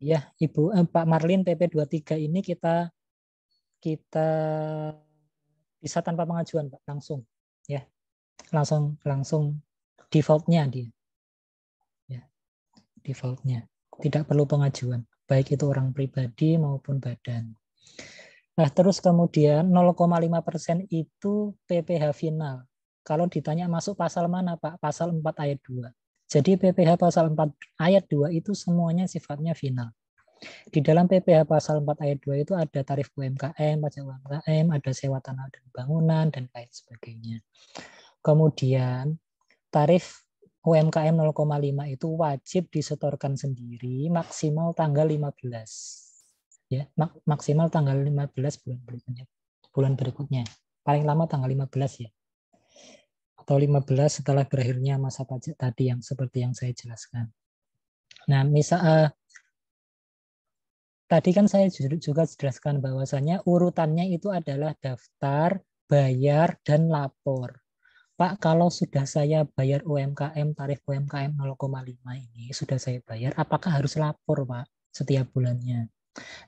Ya, Pak Marlin PP 23 ini kita bisa tanpa pengajuan, Pak, langsung. Ya, langsung default-nya dia. Ya, default-nya. Tidak perlu pengajuan, baik itu orang pribadi maupun badan. Nah, terus kemudian 0,5% itu PPh final. Kalau ditanya masuk pasal mana, Pak? Pasal 4 ayat 2. Jadi PPh pasal 4 ayat 2 itu semuanya sifatnya final. Di dalam PPh pasal 4 ayat 2 itu ada tarif UMKM, pajak UMKM, ada sewa tanah dan bangunan, dan lain sebagainya. Kemudian tarif UMKM 0,5 itu wajib disetorkan sendiri maksimal tanggal 15. Ya, maksimal tanggal 15 bulan berikutnya. Paling lama tanggal 15 ya. Atau 15 setelah berakhirnya masa pajak tadi yang seperti yang saya jelaskan. Nah, tadi kan saya juga jelaskan bahwasanya urutannya itu adalah daftar, bayar, dan lapor. Pak, kalau sudah saya bayar UMKM, tarif UMKM 0,5 ini sudah saya bayar, apakah harus lapor, Pak, setiap bulannya?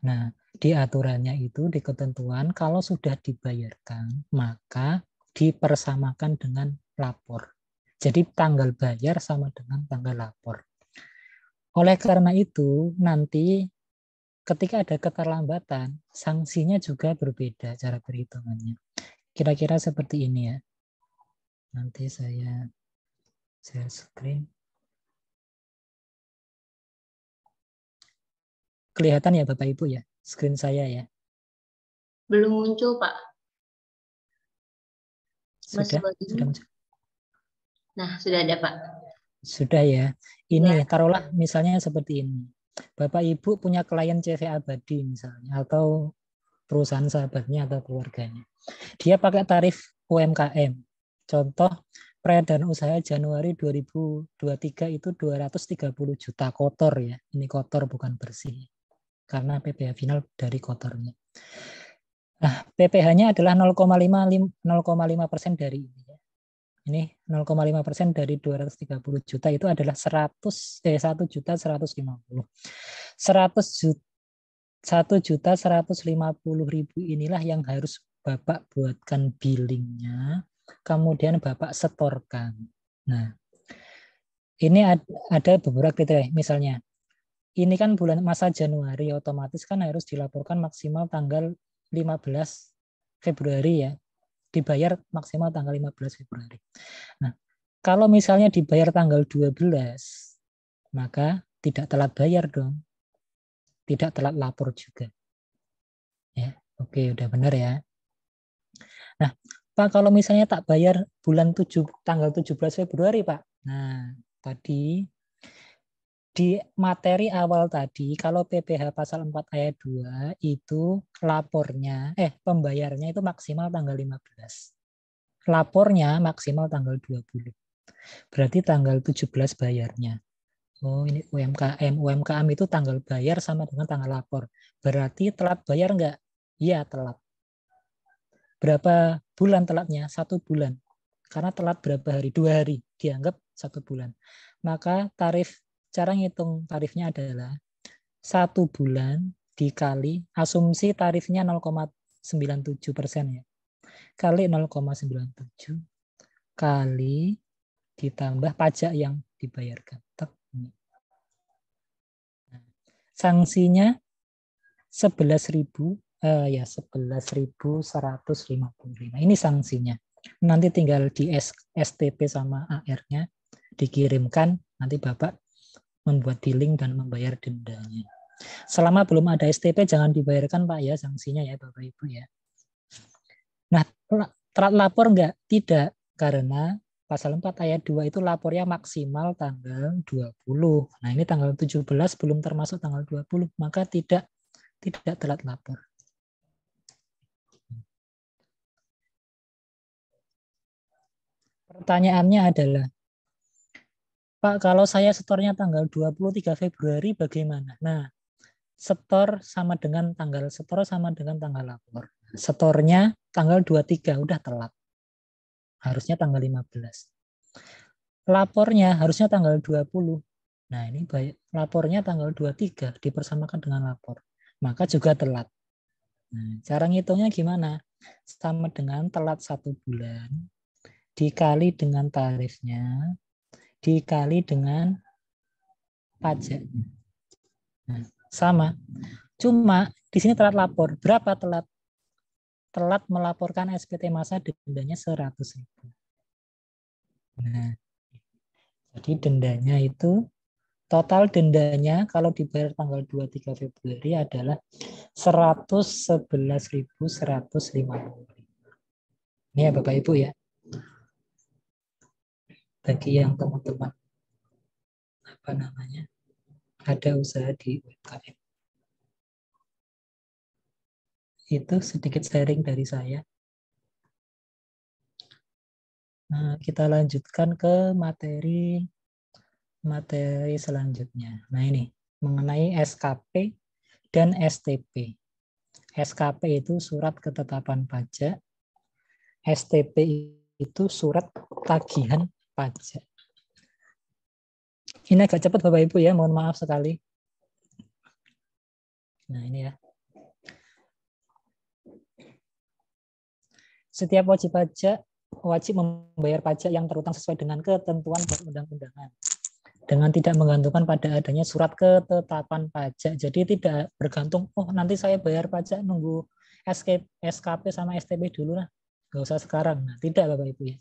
Nah, di aturannya itu, di ketentuan, kalau sudah dibayarkan, maka dipersamakan dengan lapor. Jadi tanggal bayar sama dengan tanggal lapor. Oleh karena itu, nanti ketika ada keterlambatan, sanksinya juga berbeda cara perhitungannya. Kira-kira seperti ini ya. Nanti saya share screen. Kelihatan ya Bapak Ibu ya, screen saya ya. Belum muncul, Pak. Sudah muncul. Nah, sudah ada, Pak. Sudah ya. Ini Ya. taruhlah misalnya seperti ini. Bapak Ibu punya klien CV Abadi misalnya, atau perusahaan sahabatnya atau keluarganya. Dia pakai tarif UMKM. Contoh, peredaran usaha Januari 2023 itu 230 juta kotor ya. Ini kotor bukan bersih. Karena PPh final dari kotornya. Nah, PPh-nya adalah 0,5% dari ini. Ini 0,5% dari 230 juta itu adalah 1.150.000. 1.150.000 inilah yang harus Bapak buatkan billingnya, kemudian Bapak setorkan. Nah, ini ada beberapa kriteria. Misalnya, ini kan bulan masa Januari, otomatis kan harus dilaporkan maksimal tanggal 15 Februari ya. Dibayar maksimal tanggal 15 Februari. Nah, kalau misalnya dibayar tanggal 12, maka tidak telat bayar dong. Tidak telat lapor juga. Ya, oke, udah benar ya. Nah, Pak, kalau misalnya tak bayar tanggal 17 Februari, Pak. Nah, tadi di materi awal tadi, kalau PPh pasal 4 ayat 2 itu pembayarnya itu maksimal tanggal 15. Lapornya maksimal tanggal 20. Berarti tanggal 17 bayarnya. Oh, ini UMKM. UMKM itu tanggal bayar sama dengan tanggal lapor. Berarti telat bayar enggak? Iya, telat. Berapa bulan telatnya? 1 bulan. Karena telat berapa hari? 2 hari. Dianggap 1 bulan. Maka cara ngitung tarifnya adalah 1 bulan dikali, asumsi tarifnya 0,97% ya. Kali 0,97 kali ditambah pajak yang dibayarkan. Sanksinya 11.155. Ini sanksinya. Nanti tinggal di STP sama AR-nya dikirimkan, nanti Bapak membuat billing dan membayar dendanya. Selama belum ada STP jangan dibayarkan Pak ya sanksinya ya Bapak Ibu ya. Nah, telat lapor enggak? Tidak, karena pasal 4 ayat 2 itu lapornya maksimal tanggal 20. Nah, ini tanggal 17 belum termasuk tanggal 20, maka tidak telat lapor. Pertanyaannya adalah, Pak, kalau saya setornya tanggal 23 Februari bagaimana? Nah, setor sama dengan tanggal lapor. Setornya tanggal 23, udah telat. Harusnya tanggal 15. Lapornya harusnya tanggal 20. Nah, ini lapornya tanggal 23 dipersamakan dengan lapor. Maka juga telat. Nah, cara ngitungnya gimana? Sama dengan telat 1 bulan dikali dengan tarifnya dikali dengan pajaknya. Nah, sama. Cuma di sini telat lapor. Berapa telat? Telat melaporkan SPT massa dendanya 100.000. Nah, jadi dendanya itu total dendanya kalau dibayar tanggal 23 Februari adalah 111.150. Ini ya Bapak Ibu ya. Bagi yang teman-teman ada usaha di UMKM. Itu sedikit sharing dari saya. Nah, kita lanjutkan ke materi selanjutnya. Nah, ini mengenai SKP dan STP. SKP itu surat ketetapan pajak, STP itu surat tagihan pajak. Ini agak cepat Bapak Ibu ya, mohon maaf sekali. Nah, ini ya. Setiap wajib pajak wajib membayar pajak yang terutang sesuai dengan ketentuan perundang-undangan dengan tidak menggantungkan pada adanya surat ketetapan pajak. Jadi tidak bergantung, oh nanti saya bayar pajak nunggu SKP sama STP dulu lah, nggak usah sekarang. Nah, tidak Bapak Ibu ya.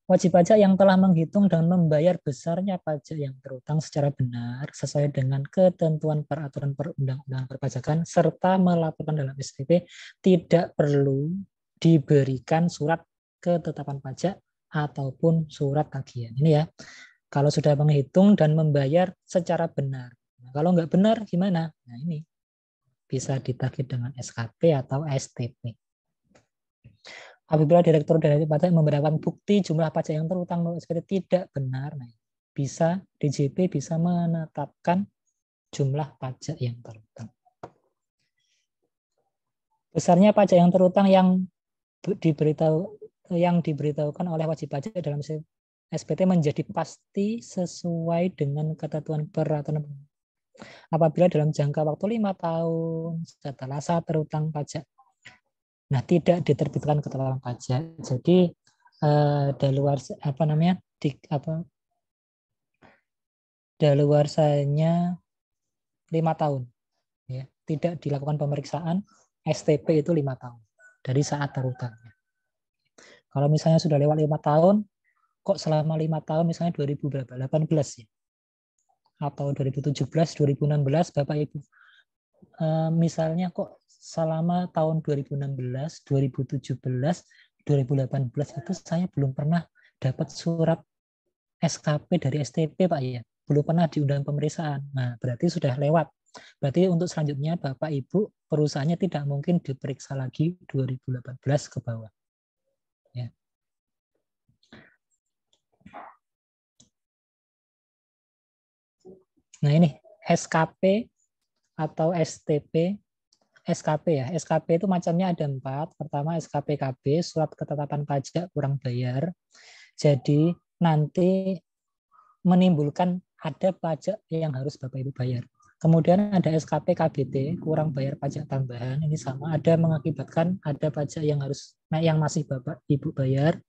Wajib pajak yang telah menghitung dan membayar besarnya pajak yang terutang secara benar sesuai dengan ketentuan peraturan perundang-undangan perpajakan serta melaporkan dalam SPT tidak perlu diberikan surat ketetapan pajak ataupun surat tagihan. Ini ya, kalau sudah menghitung dan membayar secara benar. Nah, kalau nggak benar gimana? Nah, ini bisa ditagih dengan SKP atau STP. Apabila Direktur Direktur Pajak memberitakan bukti jumlah pajak yang terutang menurut SPT tidak benar, nah, bisa DJP bisa menetapkan jumlah pajak yang terutang. Besarnya pajak yang terutang yang diberitahukan oleh wajib pajak dalam SPT menjadi pasti sesuai dengan ketentuan peraturan. Apabila dalam jangka waktu 5 tahun setelah saat terutang pajak, nah tidak diterbitkan ketetapan pajak, jadi daluarsanya 5 tahun, ya, tidak dilakukan pemeriksaan. STP itu 5 tahun dari saat terutangnya. Kalau misalnya sudah lewat 5 tahun, kok selama 5 tahun misalnya 2018 ya, atau 2017, 2016 Bapak Ibu, misalnya kok selama tahun 2016, 2017, 2018 itu saya belum pernah dapat surat SKP dari STP Pak ya, belum pernah diundang pemeriksaan. Nah, berarti sudah lewat. Berarti untuk selanjutnya Bapak Ibu perusahaannya tidak mungkin diperiksa lagi 2018 ke bawah. Ya. Nah, ini SKP atau STP. SKP ya, SKP itu macamnya ada 4. Pertama SKP KB, surat ketetapan pajak kurang bayar. Jadi nanti menimbulkan ada pajak yang harus Bapak Ibu bayar. Kemudian ada SKP KBT, kurang bayar pajak tambahan. Ini sama, ada mengakibatkan ada pajak yang masih Bapak Ibu bayar.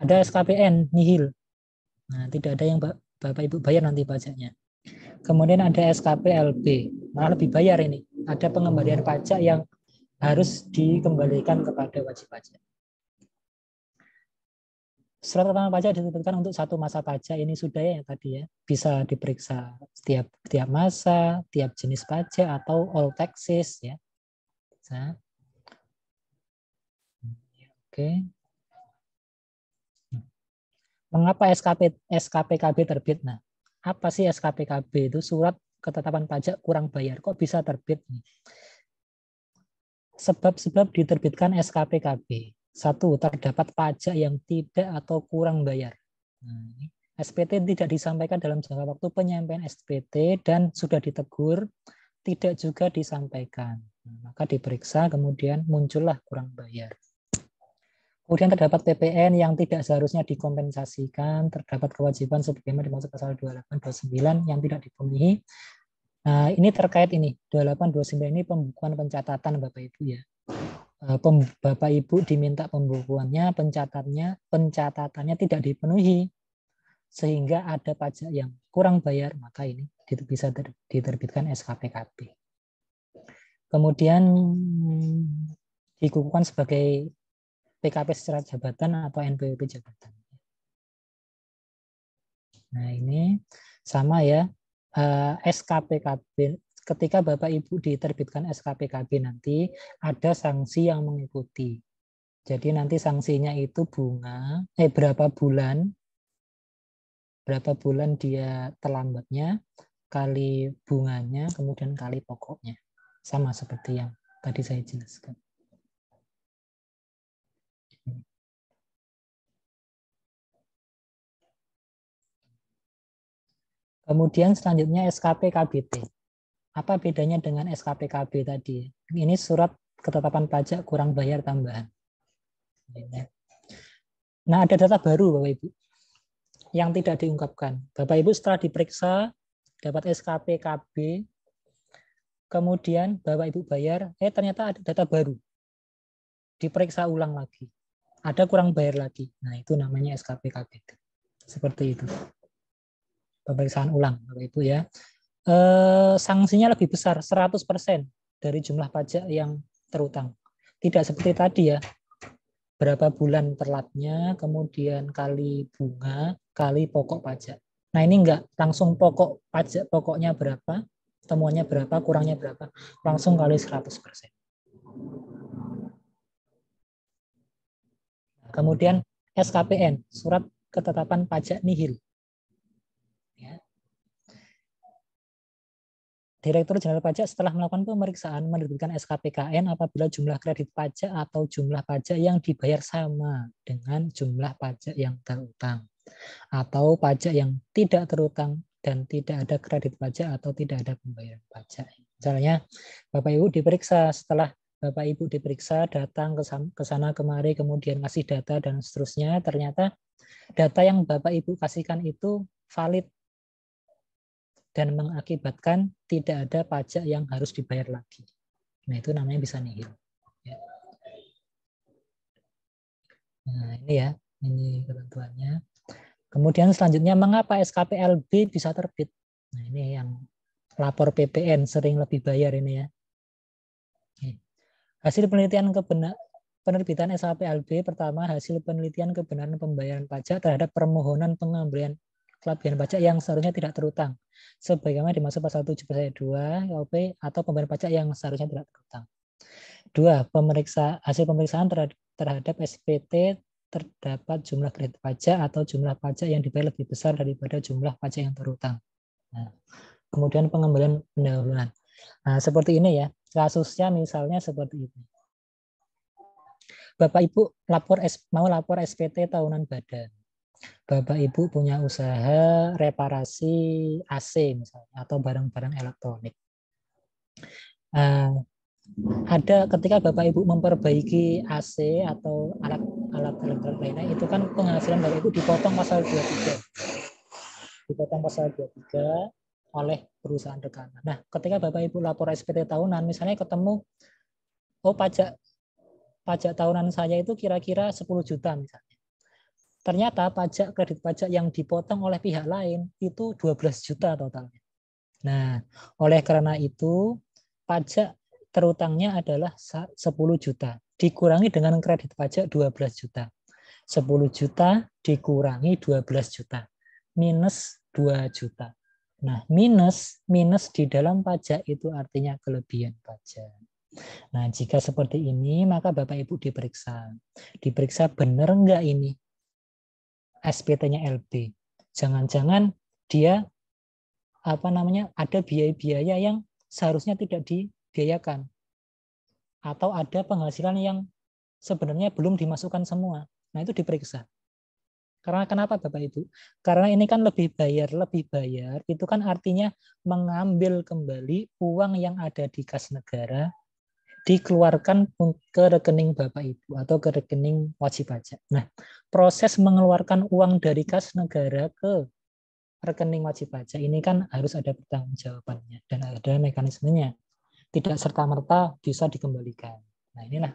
Ada SKPN nihil. Nah, tidak ada yang Bapak Ibu bayar nanti pajaknya. Kemudian ada SKPLB, malah lebih bayar ini. Ada pengembalian pajak yang harus dikembalikan kepada wajib pajak. Surat keterangan pajak diterbitkan untuk satu masa pajak, ini sudah ya tadi ya, bisa diperiksa tiap masa, tiap jenis pajak atau all taxes ya. Bisa. Oke. Mengapa SKPKB terbit? Nah, apa sih SKPKB itu? Surat ketetapan pajak kurang bayar. Kok bisa terbit? Sebab-sebab diterbitkan SKPKB. 1. Terdapat pajak yang tidak atau kurang bayar. Nah, SPT tidak disampaikan dalam jangka waktu penyampaian SPT dan sudah ditegur, tidak juga disampaikan. Nah, maka diperiksa, kemudian muncullah kurang bayar. Kemudian terdapat PPN yang tidak seharusnya dikompensasikan, terdapat kewajiban sebagaimana dimaksud pasal 2829 yang tidak dipenuhi. Nah, ini terkait ini 2829 ini pembukuan pencatatan Bapak Ibu ya. Bapak Ibu diminta pembukuannya, pencatatannya tidak dipenuhi sehingga ada pajak yang kurang bayar, maka ini bisa diterbitkan SKPKB. Kemudian dikukuhkan sebagai PKP secara jabatan atau NPWP jabatan. Nah ini sama ya, SKPKB. Ketika Bapak Ibu diterbitkan SKPKB nanti ada sanksi yang mengikuti. Jadi nanti sanksinya itu bunga, berapa bulan dia terlambatnya, kali bunganya, kemudian kali pokoknya. Sama seperti yang tadi saya jelaskan. Kemudian selanjutnya SKP KBT. Apa bedanya dengan SKP KB tadi? Ini surat ketetapan pajak kurang bayar tambahan. Nah, ada data baru Bapak Ibu yang tidak diungkapkan. Bapak Ibu setelah diperiksa dapat SKP KB, kemudian Bapak Ibu bayar, ternyata ada data baru. Diperiksa ulang lagi. Ada kurang bayar lagi. Nah, itu namanya SKP KB. Seperti itu. Pemeriksaan ulang Bapak Ibu ya. Sanksinya lebih besar, 100% dari jumlah pajak yang terutang. Tidak seperti tadi ya, berapa bulan telatnya, kemudian kali bunga, kali pokok pajak. Nah ini enggak, langsung pokok pajak, pokoknya berapa, temuannya berapa, kurangnya berapa, langsung kali 100%. Kemudian SKPN, surat ketetapan pajak nihil. Ya. Direktur Jenderal Pajak setelah melakukan pemeriksaan menerbitkan SKPKN apabila jumlah kredit pajak atau jumlah pajak yang dibayar sama dengan jumlah pajak yang terutang, atau pajak yang tidak terutang dan tidak ada kredit pajak atau tidak ada pembayaran pajak. Misalnya Bapak Ibu diperiksa, setelah Bapak Ibu diperiksa datang ke sana kemari kemudian ngasih data dan seterusnya, ternyata data yang Bapak Ibu kasihkan itu valid dan mengakibatkan tidak ada pajak yang harus dibayar lagi. Nah, itu namanya bisa nihil. Ya. Nah, ini ya, ini ketentuannya. Kemudian selanjutnya, mengapa SKPLB bisa terbit? Nah, ini yang lapor PPN sering lebih bayar ini ya. Hasil penelitian penerbitan SKPLB, pertama, hasil penelitian kebenaran pembayaran pajak terhadap permohonan pengambilan kelebihan pajak yang seharusnya tidak terutang, sebagaimana dimaksud pasal 7 ayat 2 KUP atau pembayaran pajak yang seharusnya tidak terutang. 2. Hasil pemeriksaan terhadap SPT terdapat jumlah kredit pajak atau jumlah pajak yang dibayar lebih besar daripada jumlah pajak yang terutang. Nah, kemudian pengembalian pendahuluan. Nah, seperti ini ya, kasusnya misalnya seperti ini. Bapak Ibu mau lapor SPT tahunan badan. Bapak Ibu punya usaha reparasi AC misalnya atau barang-barang elektronik. Ada ketika Bapak Ibu memperbaiki AC atau alat elektronik lainnya, itu kan penghasilan Bapak Ibu dipotong pasal 23. Dipotong pasal 23 oleh perusahaan rekanan. Nah, ketika Bapak Ibu lapor SPT tahunan, misalnya ketemu, pajak tahunan saya itu kira-kira 10 juta misalnya. Ternyata kredit pajak yang dipotong oleh pihak lain itu 12 juta totalnya. Nah, oleh karena itu pajak terutangnya adalah 10 juta. Dikurangi dengan kredit pajak 12 juta. 10 juta dikurangi 12 juta. Minus 2 juta. Nah, minus di dalam pajak itu artinya kelebihan pajak. Nah, jika seperti ini, maka Bapak Ibu diperiksa. Diperiksa benar enggak ini SPT-nya LB. Jangan-jangan dia ada biaya-biaya yang seharusnya tidak dibiayakan. Atau ada penghasilan yang sebenarnya belum dimasukkan semua. Nah, itu diperiksa. Karena kenapa Bapak Ibu? Karena ini kan lebih bayar itu kan artinya mengambil kembali uang yang ada di kas negara dikeluarkan ke rekening Bapak Ibu atau ke rekening wajib pajak. Nah, proses mengeluarkan uang dari kas negara ke rekening wajib pajak ini kan harus ada pertanggungjawabannya dan ada mekanismenya. Tidak serta-merta bisa dikembalikan. Nah, inilah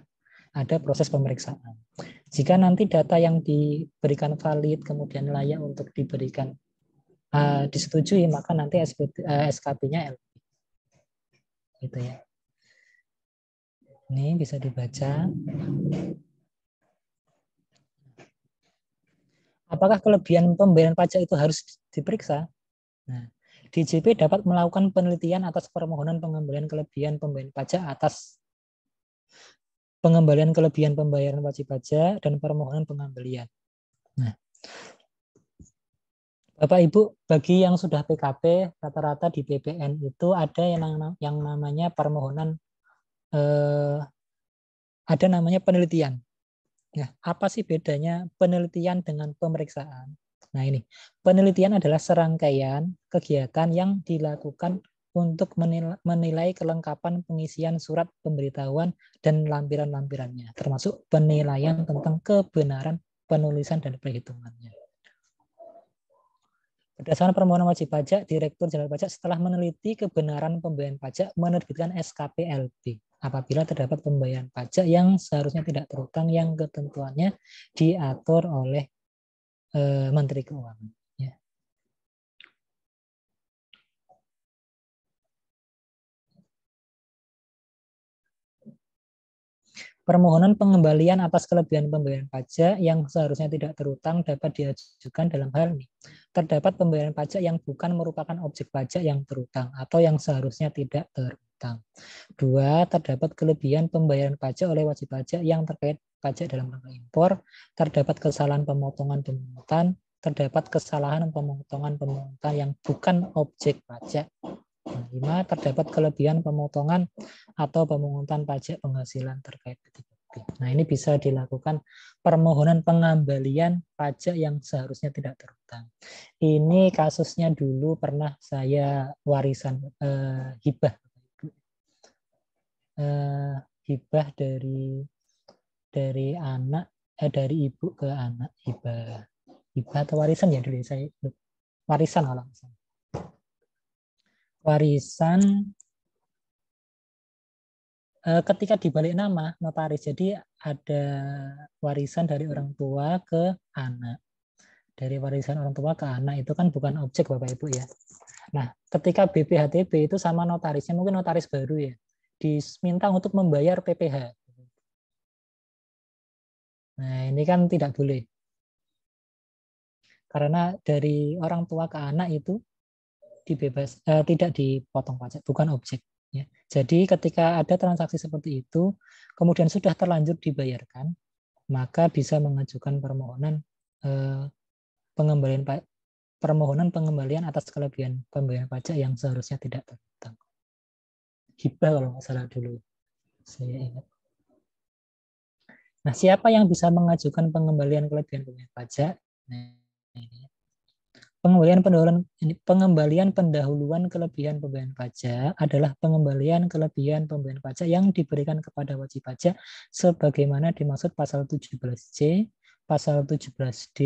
ada proses pemeriksaan. Jika nanti data yang diberikan valid kemudian layak untuk diberikan disetujui, maka nanti SKP-nya LP. Gitu ya. Ini bisa dibaca. Apakah kelebihan pembayaran pajak itu harus diperiksa? Nah, DJP dapat melakukan penelitian atas permohonan pengembalian kelebihan pembayaran pajak atas pengembalian kelebihan pembayaran wajib pajak dan permohonan pengembalian. Nah, Bapak Ibu, bagi yang sudah PKP, rata-rata di BPN itu ada yang namanya permohonan, ada namanya penelitian. Nah, apa sih bedanya penelitian dengan pemeriksaan? Nah, ini penelitian adalah serangkaian kegiatan yang dilakukan untuk menilai kelengkapan pengisian surat pemberitahuan dan lampiran-lampirannya, termasuk penilaian tentang kebenaran penulisan dan perhitungannya. Berdasarkan permohonan wajib pajak, Direktur Jenderal Pajak setelah meneliti kebenaran pembayaran pajak menerbitkan SKP LP apabila terdapat pembayaran pajak yang seharusnya tidak terutang yang ketentuannya diatur oleh Menteri Keuangan. Ya. Permohonan pengembalian atas kelebihan pembayaran pajak yang seharusnya tidak terutang dapat diajukan dalam hal ini. Terdapat pembayaran pajak yang bukan merupakan objek pajak yang terutang atau yang seharusnya tidak terutang. 2. Terdapat kelebihan pembayaran pajak oleh wajib pajak yang terkait pajak dalam rangka impor. Terdapat kesalahan pemotongan pemungutan. Terdapat kesalahan pemotongan yang bukan objek pajak. 5. Terdapat kelebihan pemotongan atau pemungutan pajak penghasilan terkait PTBP. Nah, ini bisa dilakukan permohonan pengembalian pajak yang seharusnya tidak terutang. Ini kasusnya dulu pernah saya warisan hibah. Hibah dari anak dari ibu ke anak, hibah atau warisan ya dulu saya warisan kalau misalnya. Warisan ketika dibalik nama notaris, jadi ada warisan dari orang tua ke anak. Dari warisan orang tua ke anak itu kan bukan objek Bapak Ibu ya. Nah, ketika BPHTB itu sama notarisnya, mungkin notaris baru ya, diminta untuk membayar PPh. Nah, ini kan tidak boleh. Karena dari orang tua ke anak itu tidak dipotong pajak, bukan objek. Ya. Jadi ketika ada transaksi seperti itu, kemudian sudah terlanjur dibayarkan, maka bisa mengajukan permohonan pengembalian atas kelebihan pembayaran pajak yang seharusnya tidak terutang. Hibah kalau nggak salah dulu, saya ingat. Nah, siapa yang bisa mengajukan pengembalian kelebihan pembayaran pajak? Nah, ini. Pengembalian pendahuluan kelebihan pembayaran pajak adalah pengembalian kelebihan pembayaran pajak yang diberikan kepada wajib pajak sebagaimana dimaksud pasal 17C, pasal 17D,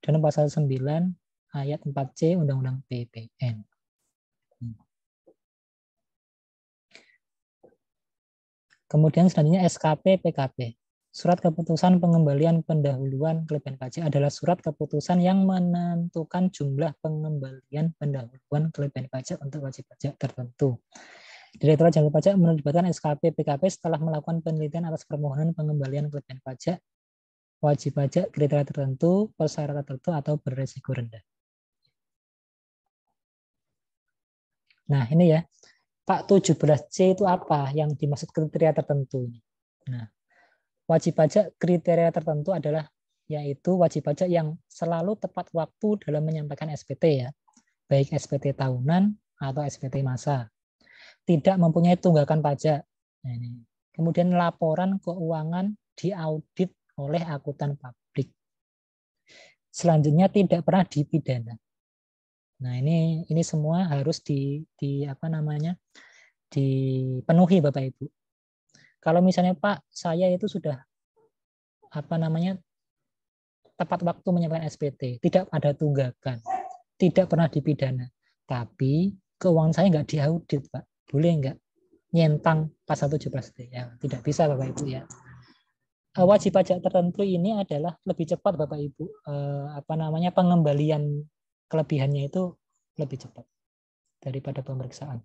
dan pasal 9 ayat 4C Undang-Undang PPN. Kemudian selanjutnya SKP PKP. Surat keputusan pengembalian pendahuluan kelebihan pajak adalah surat keputusan yang menentukan jumlah pengembalian pendahuluan kelebihan pajak untuk wajib pajak tertentu. Direktorat Jenderal Pajak menerbitkan SKP PKP setelah melakukan penelitian atas permohonan pengembalian kelebihan pajak, wajib pajak, kriteria tertentu, persyaratan tertentu, atau beresiko rendah. Nah, ini ya, Pak 17C itu apa yang dimaksud kriteria tertentu ini? Nah, wajib pajak kriteria tertentu adalah yaitu wajib pajak yang selalu tepat waktu dalam menyampaikan SPT ya, baik SPT tahunan atau SPT masa. Tidak mempunyai tunggakan pajak. Nah, ini. Kemudian laporan keuangan diaudit oleh akuntan publik. Selanjutnya tidak pernah dipidana. Nah, ini semua harus dipenuhi Bapak Ibu. Kalau misalnya Pak, saya itu sudah tepat waktu menyampaikan SPT, tidak ada tunggakan, tidak pernah dipidana, tapi keuangan saya nggak diaudit, Pak. Boleh nggak nyentang pasal 17D? Ya, tidak bisa, Bapak Ibu ya. Wajib pajak tertentu ini adalah lebih cepat, Bapak Ibu. Pengembalian kelebihannya itu lebih cepat daripada pemeriksaan.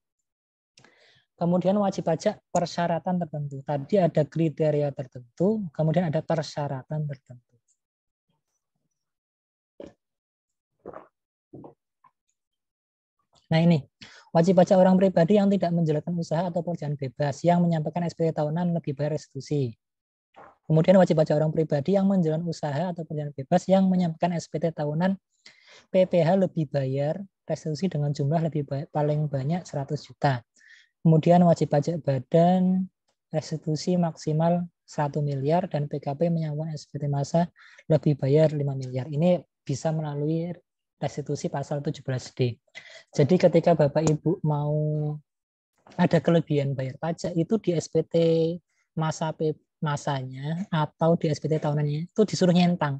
Kemudian wajib pajak persyaratan tertentu. Tadi ada kriteria tertentu, kemudian ada persyaratan tertentu. Nah ini, wajib pajak orang pribadi yang tidak menjalankan usaha atau pekerjaan bebas, yang menyampaikan SPT tahunan lebih bayar restitusi. Kemudian wajib pajak orang pribadi yang menjalankan usaha atau pekerjaan bebas, yang menyampaikan SPT tahunan PPh lebih bayar restitusi dengan jumlah paling banyak 100 juta. Kemudian wajib pajak badan restitusi maksimal 1 miliar dan PKP menyampaikan SPT massa lebih bayar 5 miliar. Ini bisa melalui restitusi pasal 17D. Jadi ketika Bapak Ibu mau ada kelebihan bayar pajak itu di SPT masanya atau di SPT tahunannya itu disuruh nyentang.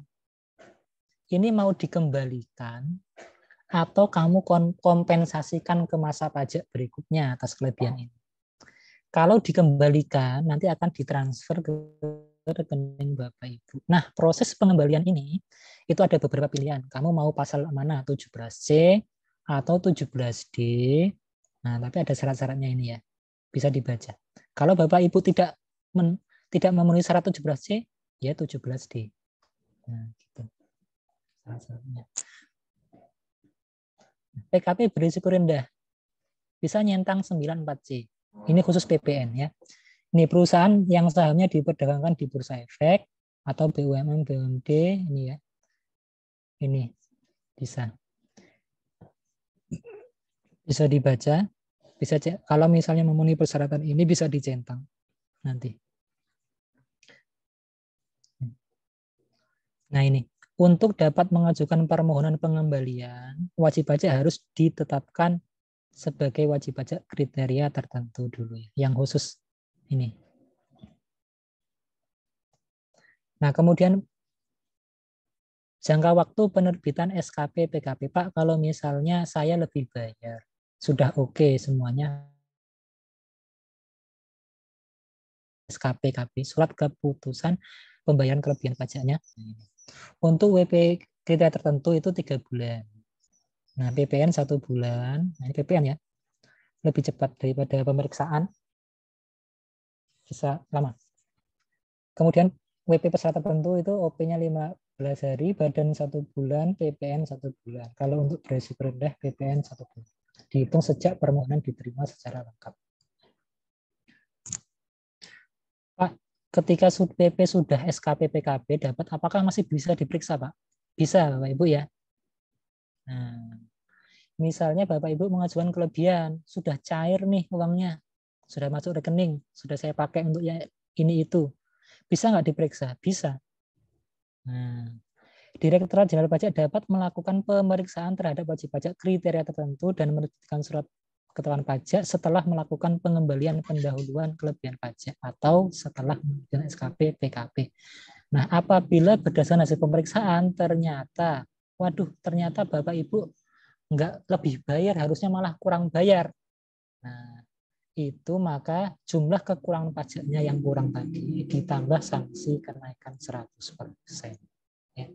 Ini mau dikembalikan atau kamu kompensasikan ke masa pajak berikutnya atas kelebihan ini. Kalau dikembalikan, nanti akan ditransfer ke rekening Bapak Ibu. Nah, proses pengembalian ini, itu ada beberapa pilihan. Kamu mau pasal mana? 17C atau 17D. Nah, tapi ada syarat-syaratnya ini ya. Bisa dibaca. Kalau Bapak Ibu tidak memenuhi syarat 17C, ya 17D. Nah, gitu. Syarat-syaratnya. PKP berisiko rendah bisa nyentang 94C. Ini khusus PPN ya. Ini perusahaan yang sahamnya diperdagangkan di Bursa Efek atau BUMN, BUMD ini ya. Ini bisa dibaca, bisa cek. Kalau misalnya memenuhi persyaratan ini bisa dicentang nanti. Nah ini. Untuk dapat mengajukan permohonan pengembalian, wajib pajak harus ditetapkan sebagai wajib pajak kriteria tertentu dulu ya, yang khusus ini. Nah, kemudian jangka waktu penerbitan SKP PKP. Pak, kalau misalnya saya lebih bayar, sudah oke semuanya. SKP PKP, surat keputusan pembayaran kelebihan pajaknya. Untuk WP kriteria tertentu itu 3 bulan. Nah, PPN 1 bulan. Nah, ini PPN ya. Lebih cepat daripada pemeriksaan. Bisa lama. Kemudian WP persyaratan tertentu itu OP-nya 15 hari, badan 1 bulan, PPN 1 bulan. Kalau untuk berisiko rendah, PPN 1 bulan. Dihitung sejak permohonan diterima secara lengkap. Pak, ketika PP sudah SKP PKP dapat, apakah masih bisa diperiksa, Pak? Bisa, Bapak Ibu ya. Nah, misalnya Bapak Ibu mengajukan kelebihan, sudah cair nih uangnya, sudah masuk rekening, sudah saya pakai untuk ya ini itu. Bisa nggak diperiksa? Bisa. Nah, Direktorat Jenderal Pajak dapat melakukan pemeriksaan terhadap wajib pajak kriteria tertentu dan menerbitkan surat keterangan pajak setelah melakukan pengembalian pendahuluan kelebihan pajak atau setelah mengajukan SKP PKP. Nah, apabila berdasarkan hasil pemeriksaan ternyata, waduh, ternyata Bapak Ibu nggak lebih bayar, harusnya malah kurang bayar. Nah, itu maka jumlah kekurangan pajaknya yang kurang tadi ditambah sanksi kenaikan 100%. Ya.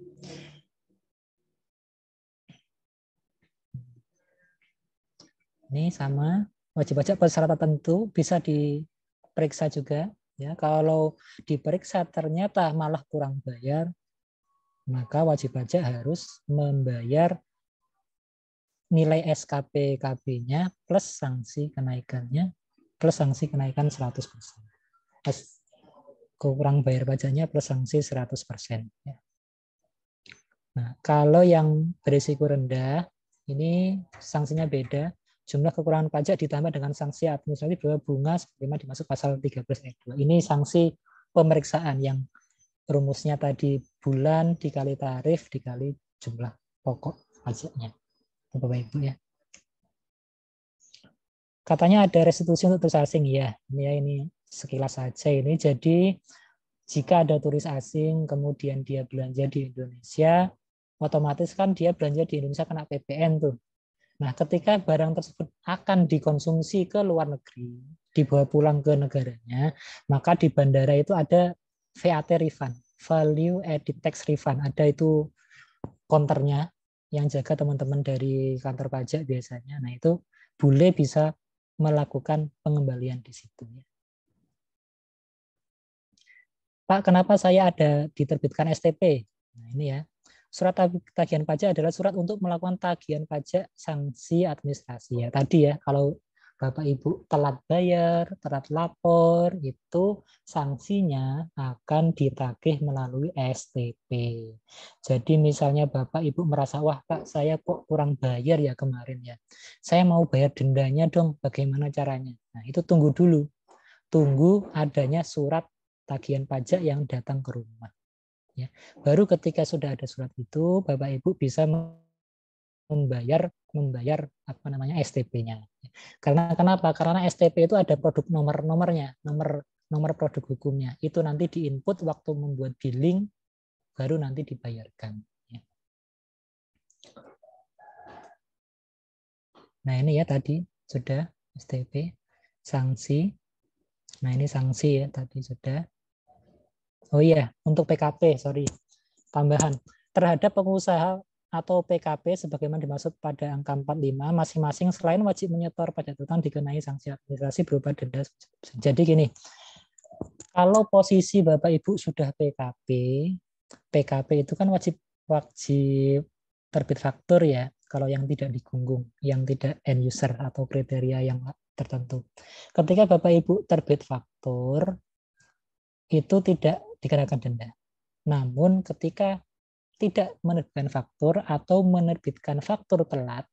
Ini sama wajib pajak persyarat tertentu bisa diperiksa juga. Ya, kalau diperiksa ternyata malah kurang bayar, maka wajib pajak harus membayar nilai SKP KB-nya plus sanksi kenaikannya plus sanksi kenaikan 100%. Kurang bayar pajaknya plus sanksi 100%. Ya. Nah, kalau yang berisiko rendah, ini sanksinya beda. Jumlah kekurangan pajak ditambah dengan sanksi administratif berupa bunga sebagaimana dimaksud pasal 13 ayat 2. Ini sanksi pemeriksaan yang rumusnya tadi bulan dikali tarif dikali jumlah pokok pajaknya. Bapak Ibu ya. Katanya ada restitusi untuk turis asing ya. Ini sekilas saja ini. Jadi jika ada turis asing kemudian dia belanja di Indonesia, otomatis kan dia belanja di Indonesia kena PPN tuh. Nah, ketika barang tersebut akan dikonsumsi ke luar negeri, dibawa pulang ke negaranya, maka di bandara itu ada VAT refund, value added tax refund. Ada itu counternya yang jaga teman-teman dari kantor pajak biasanya. Nah, itu boleh bisa melakukan pengembalian di situ. Pak, kenapa saya ada diterbitkan STP? Nah, ini ya. Surat tagihan pajak adalah surat untuk melakukan tagihan pajak sanksi administrasi. Ya, tadi ya, kalau Bapak Ibu telat bayar, telat lapor, itu sanksinya akan ditagih melalui STP. Jadi misalnya Bapak Ibu merasa, wah Pak, saya kok kurang bayar ya kemarin ya. Saya mau bayar dendanya dong, bagaimana caranya? Nah, itu tunggu dulu. Tunggu adanya surat tagihan pajak yang datang ke rumah. Ya. Baru ketika sudah ada surat itu, Bapak Ibu bisa membayar apa namanya STP-nya. Karena kenapa? Karena STP itu ada produk nomornya, nomor produk hukumnya. Itu nanti diinput waktu membuat billing, baru nanti dibayarkan. Nah ini ya tadi sudah STP, sanksi. Nah ini sanksi ya tadi sudah. Oh iya, untuk PKP, sorry, tambahan. Terhadap pengusaha atau PKP sebagaimana dimaksud pada angka 45, masing-masing selain wajib menyetor pajak utang dikenai sanksi administrasi berupa denda. Jadi gini, kalau posisi Bapak Ibu sudah PKP, PKP itu kan wajib terbit faktur ya, kalau yang tidak digunggung, yang tidak end user atau kriteria yang tertentu. Ketika Bapak Ibu terbit faktur, itu tidak dikenakan denda. Namun ketika tidak menerbitkan faktur atau menerbitkan faktur telat,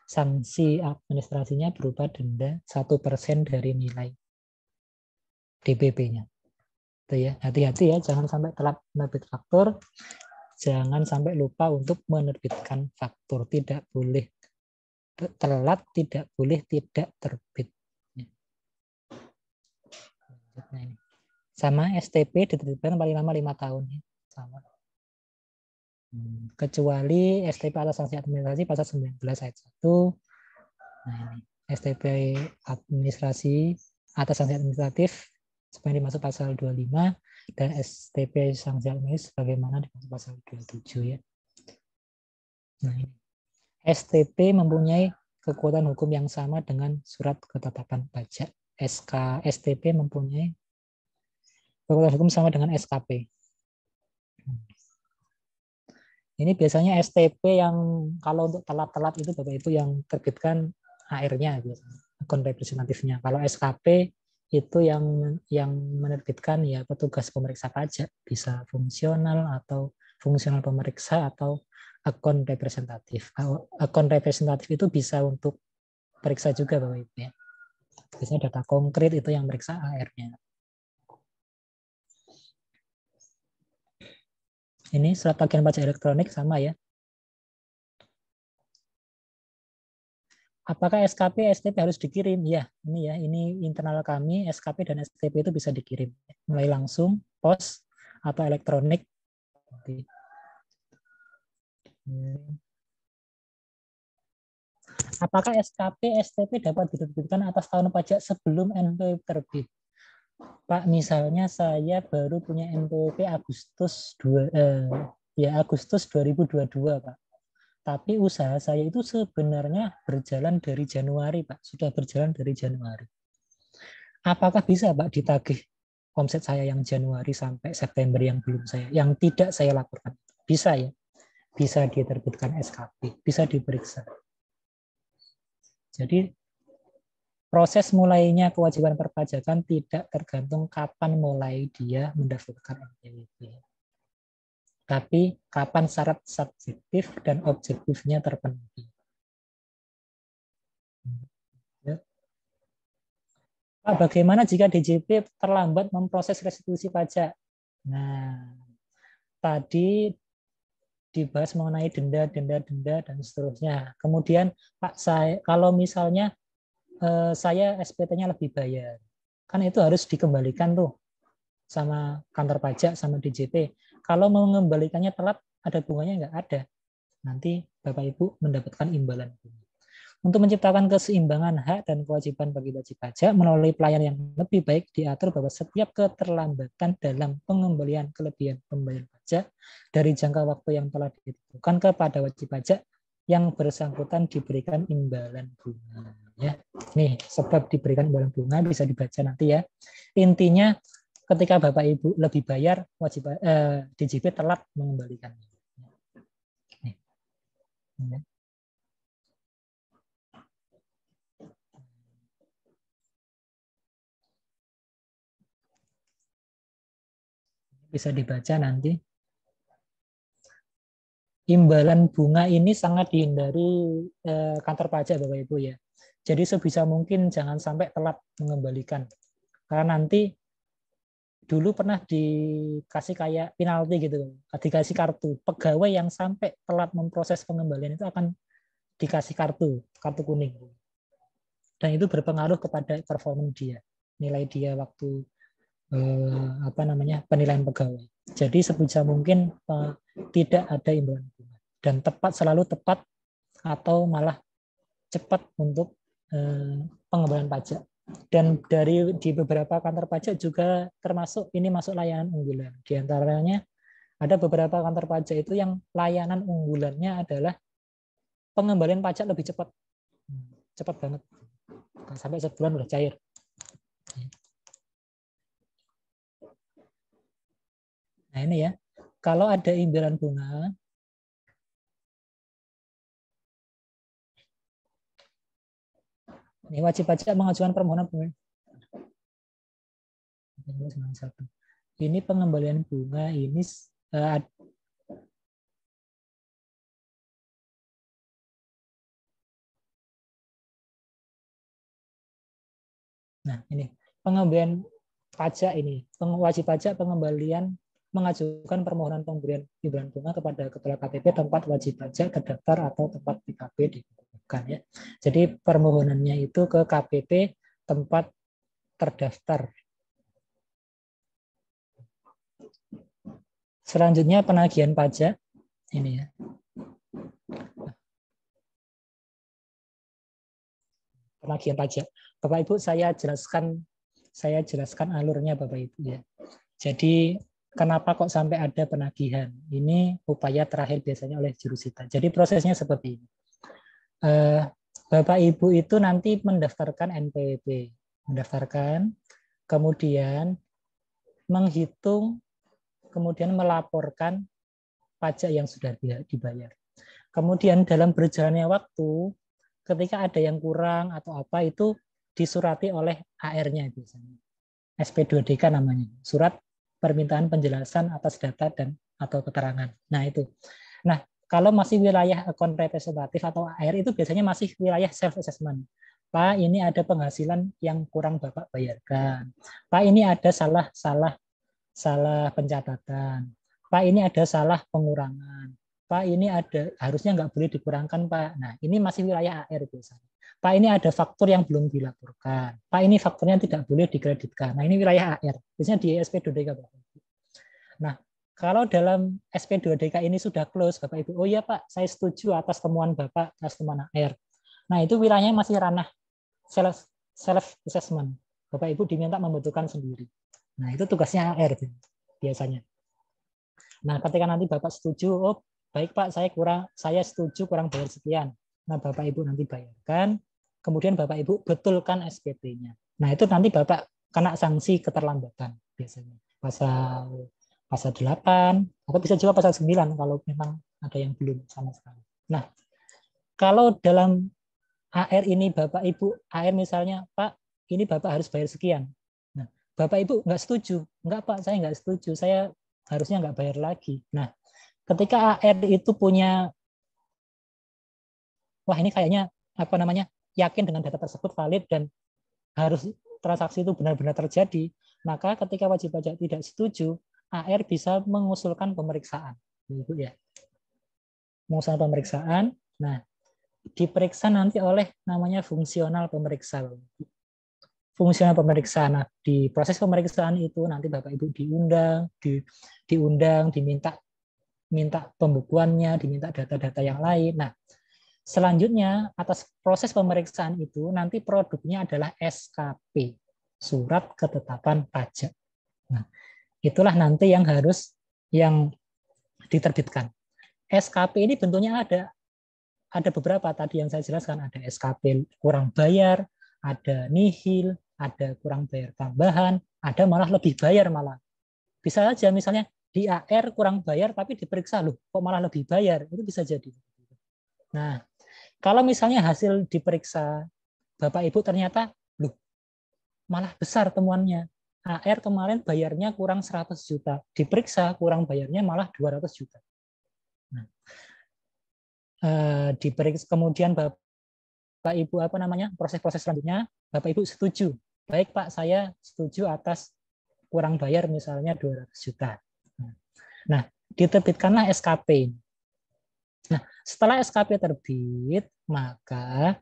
sanksi administrasinya berupa denda 1% dari nilai DPP-nya. Itu ya, hati-hati ya, jangan sampai telat menerbit faktur, jangan sampai lupa untuk menerbitkan faktur. Tidak boleh telat, tidak boleh tidak terbit. Nah, ini. Sama STP diterbitkan paling lama 5 tahun. Sama. Kecuali STP atas sanksi administrasi pasal 19 ayat 1. Nah ini STP administrasi atas sanksi administratif sebenarnya dimaksud pasal 25 dan STP sanksi administratif sebagaimana dimaksud pasal 27 ya. Nah ini STP mempunyai kekuatan hukum yang sama dengan surat ketetapan pajak. STP mempunyai kekuatan hukum sama dengan SKP. Ini biasanya STP yang kalau untuk telat-telat itu Bapak Ibu yang terbitkan HR-nya biasanya, akun representatifnya. Kalau SKP itu yang menerbitkan ya petugas pemeriksa pajak, bisa fungsional atau fungsional pemeriksa atau akun representatif. Akun representatif itu bisa untuk periksa juga Bapak Ibu ya. Biasanya data konkret itu yang meriksa HR-nya. Ini surat tagihan pajak elektronik sama ya. Apakah SKP, STP harus dikirim? Ya, ini internal kami, SKP dan STP itu bisa dikirim. Mulai langsung, pos, atau elektronik. Apakah SKP, STP dapat diterbitkan atas tahun pajak sebelum NPWP terbit? Pak, misalnya saya baru punya NPWP Agustus 2022, Pak. Tapi usaha saya itu sebenarnya berjalan dari Januari, Pak. Sudah berjalan dari Januari. Apakah bisa, Pak, ditagih omset saya yang Januari sampai September yang belum yang tidak saya laporkan? Bisa ya. Bisa diterbitkan SKP, bisa diperiksa. Jadi proses mulainya kewajiban perpajakan tidak tergantung kapan mulai dia mendaftarkan NPWP. Tapi kapan syarat subjektif dan objektifnya terpenuhi. Pak, bagaimana jika DJP terlambat memproses restitusi pajak? Nah, tadi dibahas mengenai denda, dan seterusnya. Kemudian, Pak, kalau misalnya saya SPT-nya lebih bayar, kan itu harus dikembalikan tuh sama kantor pajak sama DJP. Kalau mau mengembalikannya telat, ada bunganya nggak ada. Nanti Bapak Ibu mendapatkan imbalan bunga. Untuk menciptakan keseimbangan hak dan kewajiban bagi wajib pajak melalui pelayanan yang lebih baik, diatur bahwa setiap keterlambatan dalam pengembalian kelebihan pembayaran pajak dari jangka waktu yang telah ditentukan kepada wajib pajak yang bersangkutan diberikan imbalan bunga. Ya, nih sebab diberikan imbalan bunga bisa dibaca nanti ya. Intinya ketika Bapak Ibu lebih bayar, wajib DJP telat mengembalikannya. Nih. Bisa dibaca nanti. Imbalan bunga ini sangat dihindari kantor pajak Bapak Ibu ya. Jadi sebisa mungkin jangan sampai telat mengembalikan. Karena nanti dulu pernah dikasih kayak penalti gitu, dikasih kartu. Pegawai yang sampai telat memproses pengembalian itu akan dikasih kartu kuning. Dan itu berpengaruh kepada performa dia, nilai dia waktu penilaian pegawai. Jadi sebisa mungkin tidak ada imbalan bunga dan selalu tepat atau malah cepat untuk pengembalian pajak. Dan di beberapa kantor pajak juga termasuk ini masuk layanan unggulan. Di antaranya ada beberapa kantor pajak itu yang layanan unggulannya adalah pengembalian pajak lebih cepat. Cepat banget. Sampai sebulan udah cair. Nah ini ya, kalau ada imbalan bunga, ini wajib pajak mengajukan permohonan bunga. Ini pengembalian bunga ini nah ini pengembalian pajak ini, wajib pajak pengembalian mengajukan permohonan pemberian imbalan bunga kepada Kepala KPP tempat wajib pajak terdaftar atau tempat PKP ditentukan ya. Jadi permohonannya itu ke KPP tempat terdaftar. Selanjutnya penagihan pajak ini ya. Penagihan pajak. Bapak Ibu saya jelaskan alurnya Bapak Ibu ya. Jadi kenapa kok sampai ada penagihan? Ini upaya terakhir biasanya oleh jurusita. Jadi prosesnya seperti ini. Bapak Ibu itu nanti mendaftarkan NPWP, kemudian menghitung, kemudian melaporkan pajak yang sudah dibayar. Kemudian dalam berjalannya waktu, ketika ada yang kurang atau apa itu disurati oleh AR-nya biasanya. SP2DK namanya, surat permintaan penjelasan atas data dan atau keterangan. Nah itu. Nah kalau masih wilayah akun representatif atau AR itu biasanya masih wilayah self assessment. Pak ini ada penghasilan yang kurang Bapak bayarkan. Pak ini ada salah pencatatan. Pak ini ada salah pengurangan. Pak ini ada harusnya nggak boleh dikurangkan Pak. Nah ini masih wilayah AR biasanya. Pak ini ada faktur yang belum dilaporkan. Pak ini fakturnya tidak boleh dikreditkan. Nah ini wilayah AR. Biasanya di SP2DK Bapak. Nah kalau dalam SP2DK ini sudah close Bapak Ibu, oh iya Pak saya setuju atas temuan Bapak atas temuan AR. Nah itu wilayahnya masih ranah self assessment. Bapak Ibu diminta membutuhkan sendiri. Nah itu tugasnya AR biasanya. Nah ketika nanti Bapak setuju, oh baik Pak saya setuju kurang bayar sekian. Nah Bapak Ibu nanti bayarkan, kemudian Bapak Ibu betulkan SPT-nya. Nah itu nanti Bapak kena sanksi keterlambatan biasanya. Pasal 8 atau bisa juga pasal 9 kalau memang ada yang belum sama sekali. Nah, kalau dalam AR ini Bapak Ibu, AR misalnya, Pak, ini Bapak harus bayar sekian. Nah, Bapak Ibu nggak setuju. Nggak Pak, saya nggak setuju. Saya harusnya nggak bayar lagi. Nah, ketika AR itu punya, wah ini kayaknya yakin dengan data tersebut valid dan harus transaksi itu benar-benar terjadi, maka ketika wajib pajak tidak setuju, AR bisa mengusulkan pemeriksaan, Ibu ya. Mengusulkan pemeriksaan. Nah, diperiksa nanti oleh namanya fungsional pemeriksa. fungsional pemeriksaan. Nah, di proses pemeriksaan itu nanti Bapak Ibu diundang, minta pembukuannya, diminta data-data yang lain. Nah, selanjutnya atas proses pemeriksaan itu nanti produknya adalah SKP, surat ketetapan pajak. Nah, itulah nanti yang diterbitkan. SKP ini bentuknya ada beberapa tadi yang saya jelaskan, ada SKP kurang bayar, ada nihil, ada kurang bayar tambahan, ada malah lebih bayar malah. Bisa aja misalnya di AR kurang bayar tapi diperiksa loh kok malah lebih bayar, itu bisa jadi. Nah, kalau misalnya hasil diperiksa Bapak Ibu ternyata loh malah besar temuannya. AR kemarin bayarnya kurang 100 juta, diperiksa kurang bayarnya malah 200 juta. Nah, diperiksa kemudian Bapak Ibu proses-proses selanjutnya Bapak Ibu setuju. Baik Pak, saya setuju atas kurang bayar misalnya 200 juta. Nah, diterbitkanlah SKP. Nah, setelah SKP terbit, maka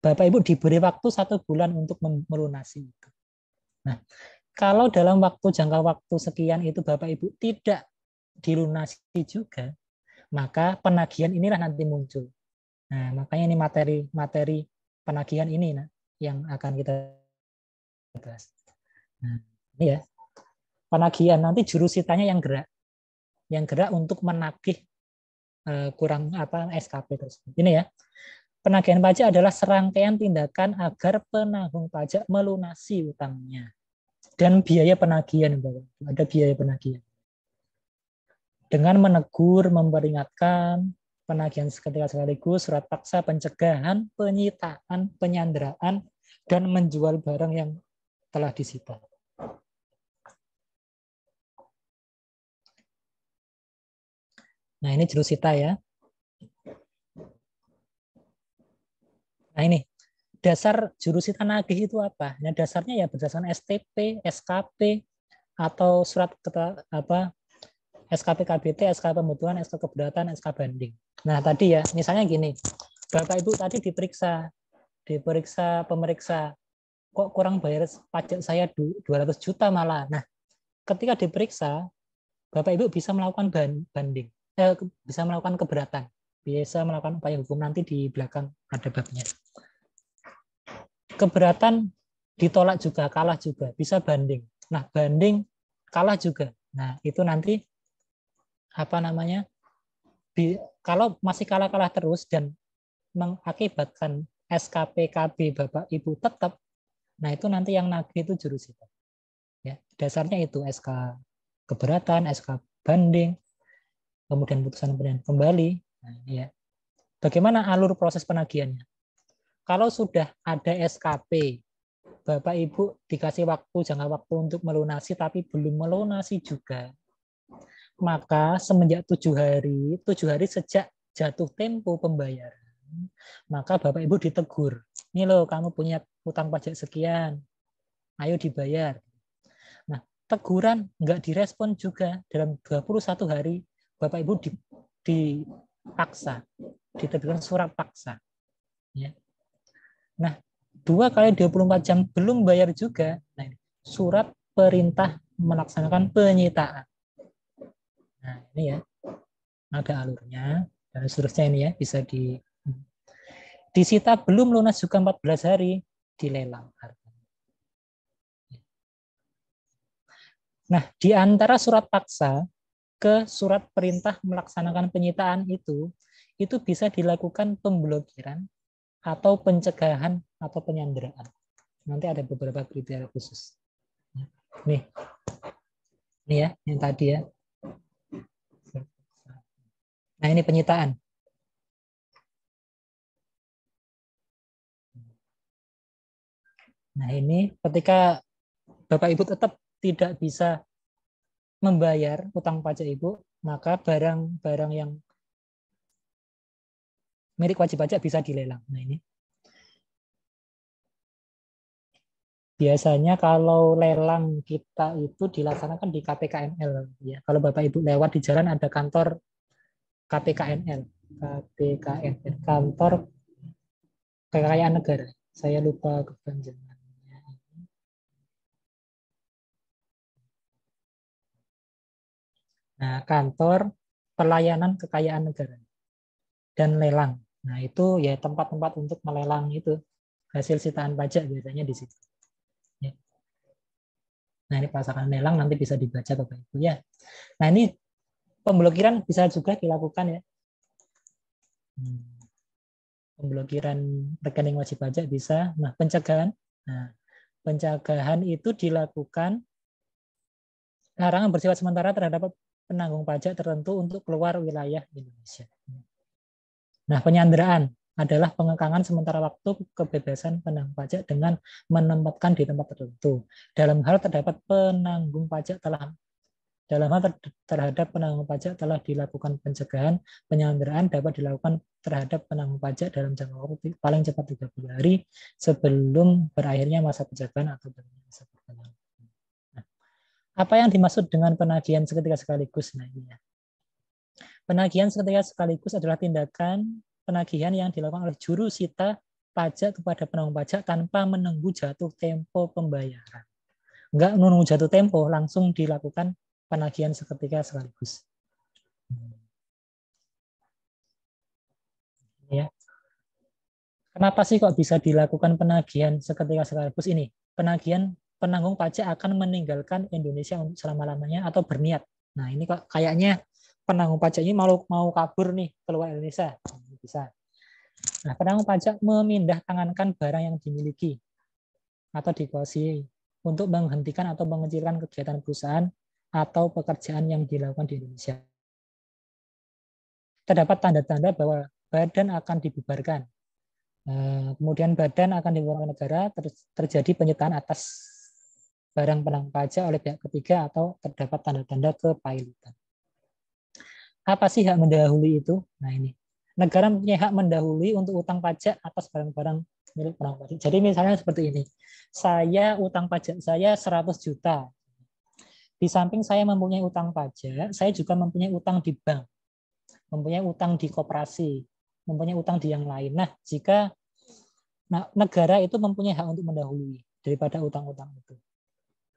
Bapak Ibu diberi waktu 1 bulan untuk melunasi itu. Nah, kalau dalam jangka waktu sekian itu Bapak Ibu tidak dilunasi juga, maka penagihan inilah nanti muncul. Nah, makanya ini materi penagihan ini yang akan kita bahas. Nah, ini ya. Penagihan nanti jurusitanya yang gerak untuk menagih SKP tersebut. Ini ya. Penagihan pajak adalah serangkaian tindakan agar penanggung pajak melunasi utangnya. Dan biaya penagihan, ada biaya penagihan. Dengan menegur, memperingatkan, penagihan seketika sekaligus, surat paksa, pencegahan, penyitaan, penyanderaan, dan menjual barang yang telah disita. Nah, ini jurusita ya. Nah, ini dasar jurusita nagih itu apa? Nah, dasarnya ya berdasarkan STP, SKP, atau surat SKP KBT, SKP pembutuhan, SKP keberatan, SKP banding. Nah, tadi ya, misalnya gini, Bapak Ibu tadi diperiksa pemeriksa, kok kurang bayar pajak saya 200 juta malah. Nah, ketika diperiksa, Bapak Ibu bisa melakukan banding, bisa melakukan keberatan, bisa melakukan upaya hukum, nanti di belakang ada babnya. Keberatan ditolak juga, kalah juga, bisa banding. Nah, banding kalah juga. Nah, itu nanti kalau masih kalah-kalah terus dan mengakibatkan SKP KB Bapak Ibu tetap, nah itu nanti yang nagih itu jurusita. Ya, dasarnya itu SK keberatan, SK banding, kemudian putusan pengadilan kembali. Nah, ya. Bagaimana alur proses penagihannya? Kalau sudah ada SKP, Bapak Ibu dikasih jangka waktu untuk melunasi tapi belum melunasi juga, maka semenjak 7 hari sejak jatuh tempo pembayaran, maka Bapak Ibu ditegur. Ini loh, kamu punya utang pajak sekian, ayo dibayar. Nah, teguran nggak direspon juga dalam 21 hari, Bapak Ibu dipaksa, diterbitkan surat paksa. Ya. Nah, 2 kali 24 jam belum bayar juga, nah, surat perintah melaksanakan penyitaan. Nah, ini ya, ada alurnya, dan seterusnya ini ya, bisa disita belum lunas juga 14 hari, dilelang. Nah, di antara surat paksa ke surat perintah melaksanakan penyitaan itu bisa dilakukan pemblokiran atau pencegahan atau penyanderaan. Nanti ada beberapa kriteria khusus. Nih ya, yang tadi ya. Nah, ini penyitaan. Nah, ini ketika Bapak Ibu tetap tidak bisa membayar utang pajak Ibu, maka barang-barang yang milik wajib pajak bisa dilelang. Nah, ini. Biasanya kalau lelang kita itu dilaksanakan di KPKNL. Ya. Kalau Bapak Ibu lewat di jalan ada kantor KPKNL, kantor kekayaan negara. Saya lupa kepanjangannya. Nah, kantor pelayanan kekayaan negara dan lelang. Nah, itu ya tempat-tempat untuk melelang itu hasil sitaan pajak biasanya di situ. Ya. Nah, ini pasangan lelang nanti bisa dibaca Bapak Ibu ya. Nah, ini pemblokiran bisa juga dilakukan ya. Pemblokiran rekening wajib pajak bisa. Nah, pencegahan. Nah, pencegahan itu dilakukan larangan bersifat sementara terhadap penanggung pajak tertentu untuk keluar wilayah Indonesia. Nah, penyanderaan adalah pengekangan sementara waktu kebebasan penanggung pajak dengan menempatkan di tempat tertentu. Dalam hal terdapat penanggung pajak terhadap penanggung pajak telah dilakukan pencegahan, penyanderaan dapat dilakukan terhadap penanggung pajak dalam jangka waktu paling cepat 30 hari sebelum berakhirnya masa pencegahan atau masa penangguhan. Nah, apa yang dimaksud dengan penagihan seketika sekaligus? Nah, ini ya. Penagihan seketika sekaligus adalah tindakan penagihan yang dilakukan oleh juru sita pajak kepada penanggung pajak tanpa menunggu jatuh tempo pembayaran. Enggak menunggu jatuh tempo, langsung dilakukan penagihan seketika sekaligus. Ya. Kenapa sih kok bisa dilakukan penagihan seketika sekaligus ini? Penagihan penanggung pajak akan meninggalkan Indonesia untuk selama-lamanya atau berniat. Nah, ini kok kayaknya penanggung pajak ini mau kabur nih keluar Indonesia. Bisa. Nah, penanggung pajak memindah tangankan barang yang dimiliki atau dikuasai untuk menghentikan atau mengecilkan kegiatan perusahaan atau pekerjaan yang dilakukan di Indonesia. Terdapat tanda-tanda bahwa badan akan dibubarkan. Kemudian badan akan dibubarkan negara, terjadi penyitaan atas barang penanggung pajak oleh pihak ketiga atau terdapat tanda-tanda kepailitan. Apa sih hak mendahului itu? Nah, ini. Negara mempunyai hak mendahului untuk utang pajak atas barang-barang milik penanggung pajak. Jadi misalnya seperti ini. Saya utang pajak saya 100 juta. Di samping saya mempunyai utang pajak, saya juga mempunyai utang di bank, mempunyai utang di koperasi, mempunyai utang di yang lain. Nah, jika negara itu mempunyai hak untuk mendahului daripada utang-utang itu.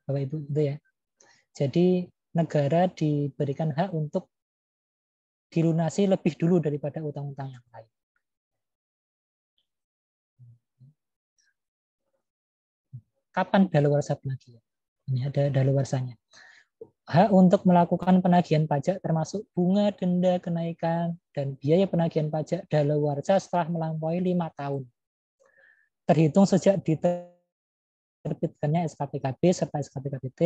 Bapak Ibu, itu ya. Jadi negara diberikan hak untuk dilunasi lebih dulu daripada utang-utang yang lain. Kapan daluarsa penagihan? Ini ada daluarsanya. Hak untuk melakukan penagihan pajak termasuk bunga, denda, kenaikan, dan biaya penagihan pajak daluarsa setelah melampaui 5 tahun. Terhitung sejak diterbitkannya SKPKB serta SKPKBT,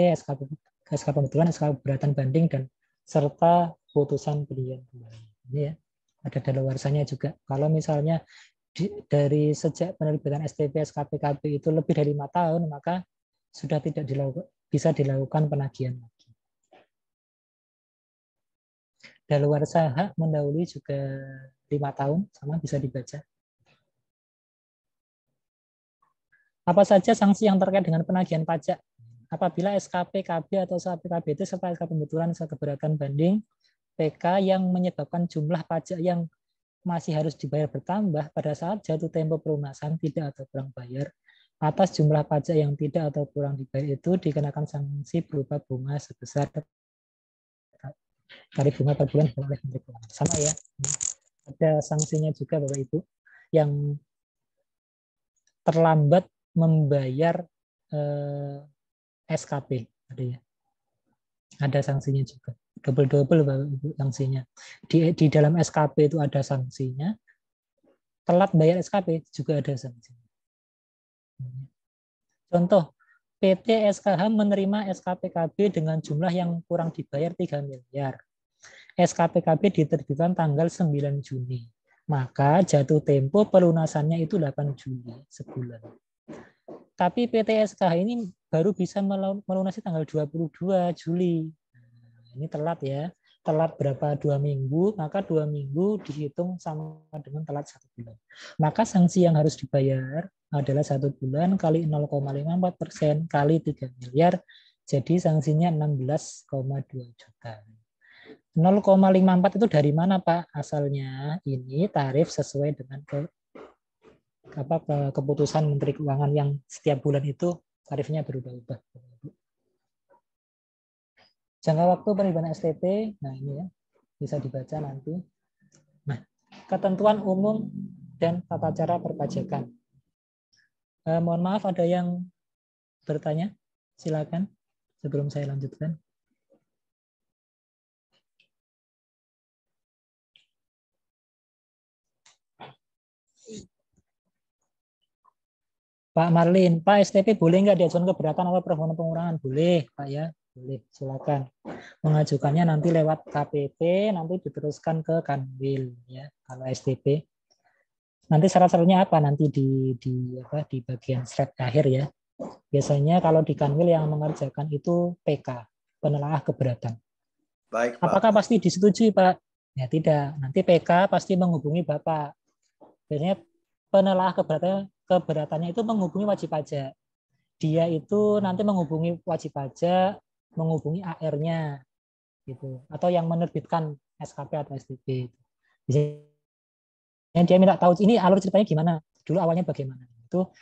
SK pembetulan, SK keberatan banding, dan serta putusan peninjauan kembali. Ini ya, ada daluarsanya juga. Kalau misalnya dari sejak penerbitan STP SKPKB itu lebih dari 5 tahun, maka sudah tidak bisa dilakukan penagihan lagi. Daluarsa hak mendahului juga 5 tahun, sama bisa dibaca. Apa saja sanksi yang terkait dengan penagihan pajak? Apabila SKPKB atau SKPKBT serta SK pembetulan, SK keberatan banding, PK yang menyebabkan jumlah pajak yang masih harus dibayar bertambah pada saat jatuh tempo pelunasan tidak atau kurang bayar, atas jumlah pajak yang tidak atau kurang dibayar itu dikenakan sanksi berupa bunga sebesar kali bunga per bulan oleh Menteri Keuangan. Sama ya, ada sanksinya juga Bapak Ibu yang terlambat membayar SKP, ada ya. Ada sanksinya juga. Double Bapak Ibu sanksinya. Di dalam SKP itu ada sanksinya. Telat bayar SKP juga ada sanksinya. Contoh, PT SKH menerima SKPKB dengan jumlah yang kurang dibayar 3 miliar. SKPKB diterbitkan tanggal 9 Juni. Maka jatuh tempo pelunasannya itu 8 Juli, sebulan. Tapi PT SKH ini baru bisa melunasi tanggal 22 Juli. Nah, ini telat ya. Telat berapa? 2 minggu, maka 2 minggu dihitung sama dengan telat 1 bulan. Maka sanksi yang harus dibayar adalah 1 bulan kali 0,54% kali 3 miliar. Jadi sanksinya 16,2 juta. 0,54 itu dari mana Pak? Asalnya ini tarif sesuai dengan keputusan Menteri Keuangan yang setiap bulan itu tarifnya berubah-ubah. Jangka waktu penerimaan STP, nah ini ya, bisa dibaca nanti. Nah, ketentuan umum dan tata cara perpajakan. Mohon maaf, ada yang bertanya? Silakan sebelum saya lanjutkan. Pak Marlin, Pak STP boleh nggak diajukan keberatan atau permohonan pengurangan? Boleh, Pak ya. Boleh, silakan. Mengajukannya nanti lewat KPP, nanti diteruskan ke Kanwil ya. Kalau STP. Nanti syarat-syaratnya apa? Nanti di bagian slide akhir ya. Biasanya kalau di Kanwil yang mengerjakan itu PK, penelaah keberatan. Baik, Pak. Apakah pasti disetujui, Pak? Ya tidak. Nanti PK pasti menghubungi Bapak. Biasanya penelaah keberatannya itu menghubungi wajib pajak. Dia itu nanti menghubungi wajib pajak, menghubungi AR-nya, gitu. Atau yang menerbitkan SKP atau STP. Biasanya dia minta tahu ini alur ceritanya gimana, dulu awalnya bagaimana. Itu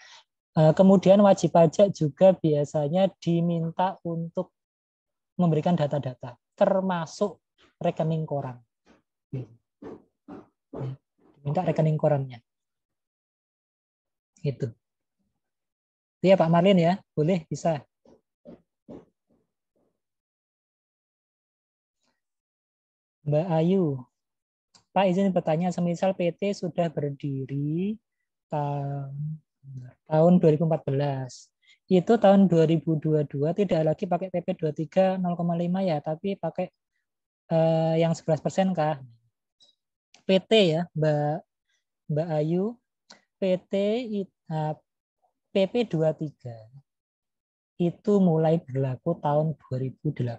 kemudian wajib pajak juga biasanya diminta untuk memberikan data-data, termasuk rekening koran. Minta rekening korannya. Itu. Iya Pak Marlin ya, boleh, bisa. Mbak Ayu, Pak izin bertanya, semisal PT sudah berdiri tahun 2014, itu tahun 2022 tidak lagi pakai PP 23 0,5 ya, tapi pakai yang 11% kah? PT ya, Mbak Ayu, PT PP 23 itu mulai berlaku tahun 2018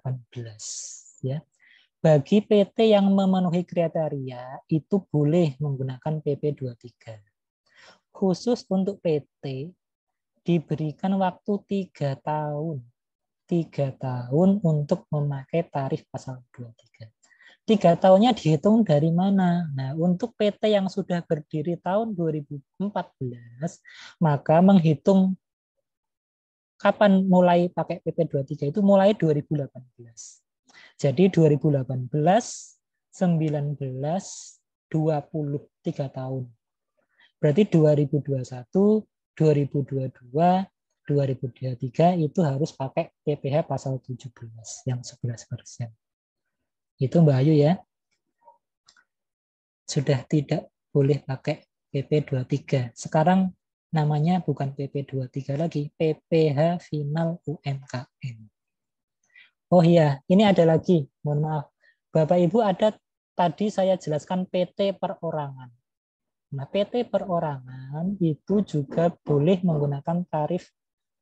ya. Bagi PT yang memenuhi kriteria itu boleh menggunakan PP 23. Khusus untuk PT diberikan waktu 3 tahun. 3 tahun untuk memakai tarif pasal 23. 3 tahunnya dihitung dari mana? Nah, untuk PT yang sudah berdiri tahun 2014, maka menghitung kapan mulai pakai PP 23 itu mulai 2018. Jadi 2018, 19, 20, 3 tahun. Berarti 2021, 2022, 2023 itu harus pakai PPh pasal 17 yang 11%. Itu Mbak Ayu ya. Sudah tidak boleh pakai PP 23. Sekarang namanya bukan PP 23 lagi, PPh final UMKM. Oh iya, ini ada lagi, mohon maaf. Bapak Ibu ada tadi saya jelaskan PT perorangan. Nah, PT perorangan itu juga boleh menggunakan tarif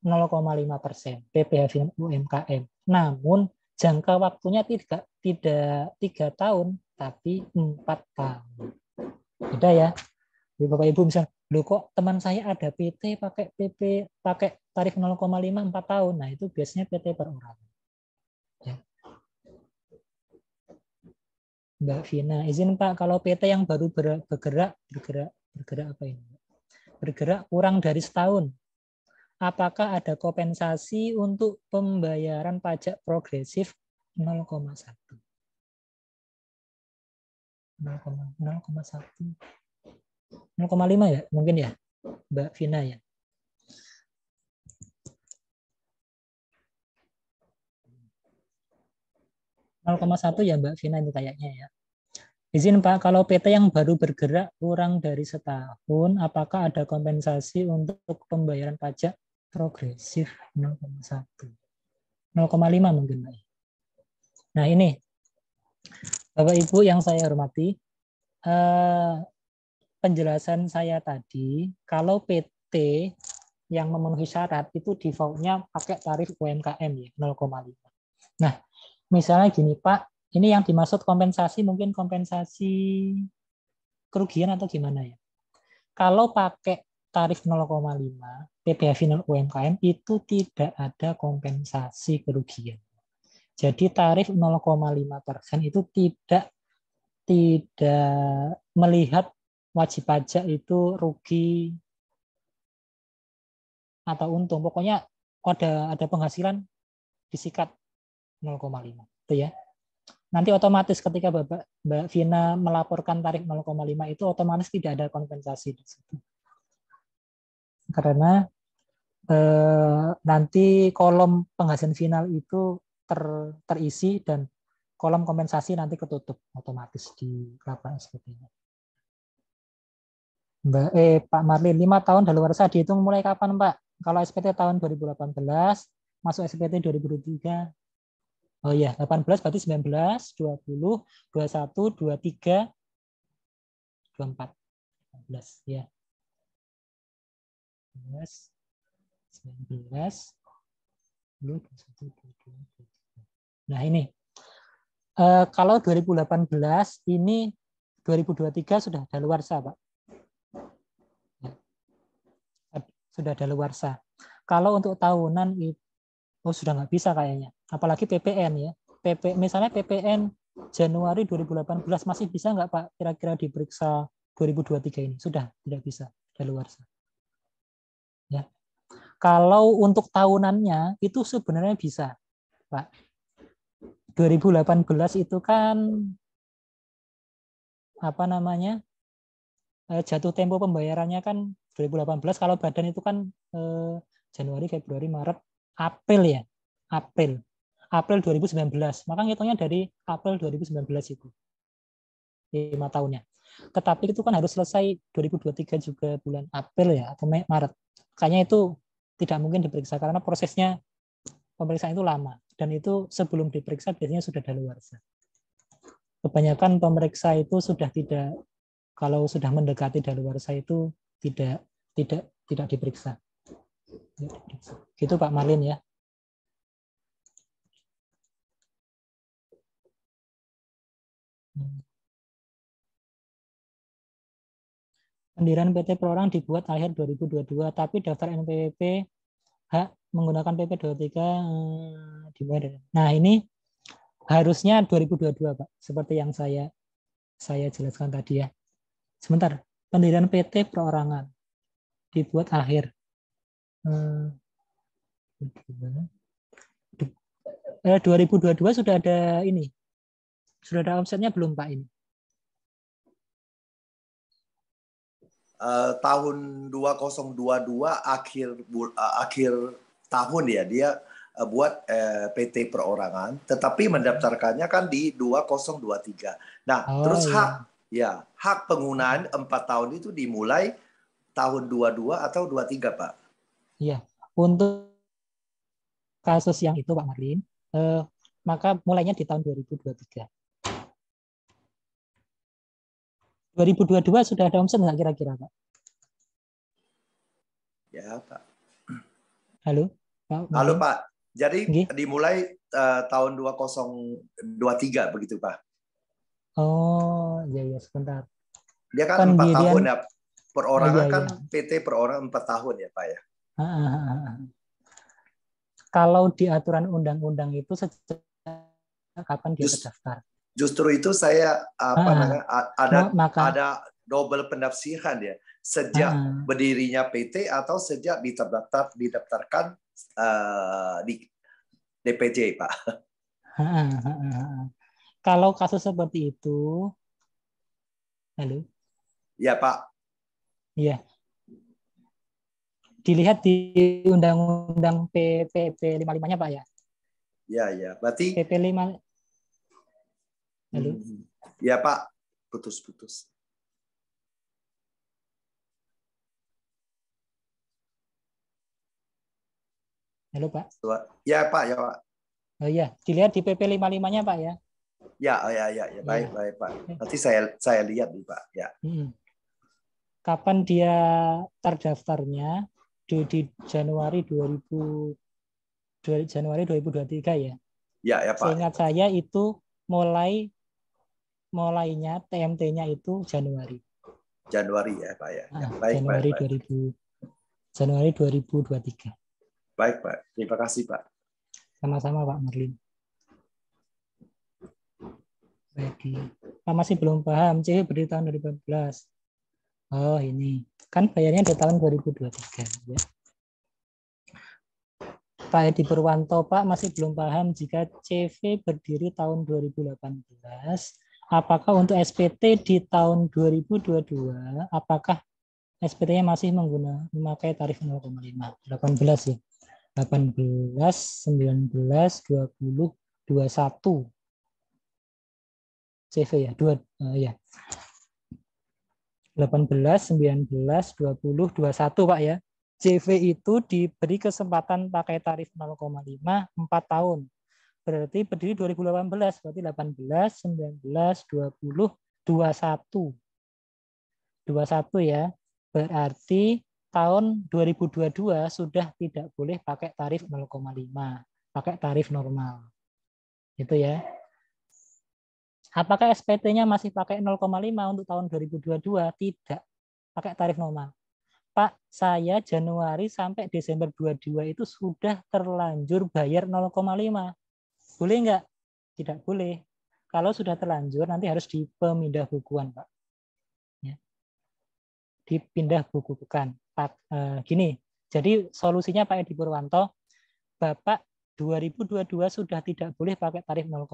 0,5% PPh final UMKM. Namun jangka waktunya tidak 3 tahun, tapi 4 tahun. Beda ya. Jadi Bapak Ibu misalnya, loh kok teman saya ada PT pakai PP pakai tarif 0,5 4 tahun. Nah, itu biasanya PT perorangan. Ya. Mbak Vina, izin Pak, kalau PT yang baru bergerak apa ini? Bergerak kurang dari setahun. Apakah ada kompensasi untuk pembayaran pajak progresif 0,1? 0,1. 0,5 ya, mungkin ya, Mbak Vina ya. (0,1) ya Mbak Vina ini kayaknya ya. Izin Pak, kalau PT yang baru bergerak kurang dari setahun, apakah ada kompensasi untuk pembayaran pajak progresif 0,1? 0,5 mungkin Pak. Nah ini, Bapak Ibu yang saya hormati, penjelasan saya tadi, kalau PT yang memenuhi syarat itu default-nya pakai tarif UMKM ya 0,5. Nah, misalnya gini Pak, ini yang dimaksud kompensasi mungkin kompensasi kerugian atau gimana ya? Kalau pakai tarif 0,5 PPh final UMKM itu tidak ada kompensasi kerugian. Jadi tarif 0,5% itu tidak melihat wajib pajak itu rugi atau untung. Pokoknya ada penghasilan disikat 0,5. Itu ya. Nanti otomatis ketika Mbak Vina melaporkan tarif 0,5 itu otomatis tidak ada kompensasi di situ. Karena nanti kolom penghasilan final itu terisi dan kolom kompensasi nanti ketutup otomatis di laporan SPT-nya. Pak Marlin, 5 tahun daluarsa dihitung mulai kapan, Pak? Kalau SPT tahun 2018, masuk SPT 2023. Oh iya, 18 berarti 19, 20, 21, 23, 24. 19 ya. 19, 19, 20, 21, 22, 23. Nah, ini. Kalau 2018 ini 2023 sudah daluarsa, Pak. Sudah daluarsa. Kalau untuk tahunan itu sudah nggak bisa kayaknya. Apalagi PPN ya. Misalnya PPN Januari 2018 masih bisa nggak Pak kira-kira diperiksa 2023 ini? Sudah tidak bisa daluarsa. Ya. Kalau untuk tahunannya itu sebenarnya bisa, Pak. 2018 itu kan apa namanya? Jatuh tempo pembayarannya kan 2018, kalau badan itu kan Januari, Februari, Maret, April ya. April 2019. Maka ngitungnya dari April 2019 itu. 5 tahunnya. Tetapi itu kan harus selesai 2023 juga bulan April ya atau Maret. Kayaknya itu tidak mungkin diperiksa karena prosesnya pemeriksaan itu lama dan itu sebelum diperiksa biasanya sudah daluarsa. Kebanyakan pemeriksa itu sudah tidak, kalau sudah mendekati daluarsa itu tidak diperiksa. Gitu Pak Marlin ya. Pendirian PT Perorang dibuat akhir 2022, tapi daftar NPWP hak menggunakan PP 23 dimana? Nah, ini harusnya 2022, Pak. Seperti yang saya jelaskan tadi ya. Sebentar, pendirian PT Perorangan dibuat akhir 2022 sudah ada ini. Sudah ada omsetnya belum, Pak ini? Tahun 2022 akhir tahun ya dia buat PT Perorangan, tetapi mendaftarkannya kan di 2023. Nah, terus hak penggunaan 4 tahun itu dimulai tahun 22 atau 23, Pak? Iya, untuk kasus yang itu Pak Marlin, maka mulainya di tahun 2023. 2022 sudah ada omset nggak kira-kira, Pak? Ya, Pak. Halo, Pak. Halo, Pak. Jadi dimulai tahun 2023 begitu, Pak? Oh, iya sebentar. Dia kan 4 tahun ya. Perorangan kan PT Perorangan 4 tahun ya, Pak ya. Kalau di aturan undang-undang itu sejak kapan dia terdaftar? Justru itu saya ada double penafsiran ya. Sejak berdirinya PT atau sejak didaftarkan di DPJ, Pak. Kalau kasus seperti itu, halo? Ya, Pak. Iya. Dilihat di Undang-Undang PP 55-nya, Pak ya? Ya. Berarti PP 5. Halo? Ya, Pak. Putus. Halo, Pak. Ya, Pak. Oh iya, dilihat di PP 55-nya, Pak ya. Ya. Baik, Pak. Nanti saya lihat nih, Pak. Ya. Kapan dia terdaftarnya? Di Januari 2023 ya. Ya, Pak. Seingat saya itu mulainya TMT-nya itu Januari. Januari ya, Pak ya. Baik, Januari 2023. Baik, Pak. Terima kasih, Pak. Sama-sama, Pak Marlin. Baik. Pak masih belum paham, CV berdiri tahun 2014. Oh, ini. Kan bayarnya di tahun 2023 ya. Pak Edi Purwanto, Pak masih belum paham jika CV berdiri tahun 2018, apakah untuk SPT di tahun 2022, apakah SPT-nya masih memakai tarif 0,5? 18 ya. 18, 19, 20, 21. CV ya, 18, 19, 20, 21 Pak ya. CV itu diberi kesempatan pakai tarif 0,5 4 tahun. Berarti berdiri 2018, berarti 18, 19, 20, 21. 21 ya. Berarti tahun 2022 sudah tidak boleh pakai tarif 0,5, pakai tarif normal. Itu ya. Apakah SPT-nya masih pakai 0,5 untuk tahun 2022? Tidak. Pakai tarif normal. Pak, saya Januari sampai Desember 22 itu sudah terlanjur bayar 0,5. Boleh enggak? Tidak boleh. Kalau sudah terlanjur, nanti harus dipemindah bukuan, Pak. Ya. Dipindah bukukan. Gini, jadi solusinya Pak Edi Purwanto, Bapak 2022 sudah tidak boleh pakai tarif 0,5.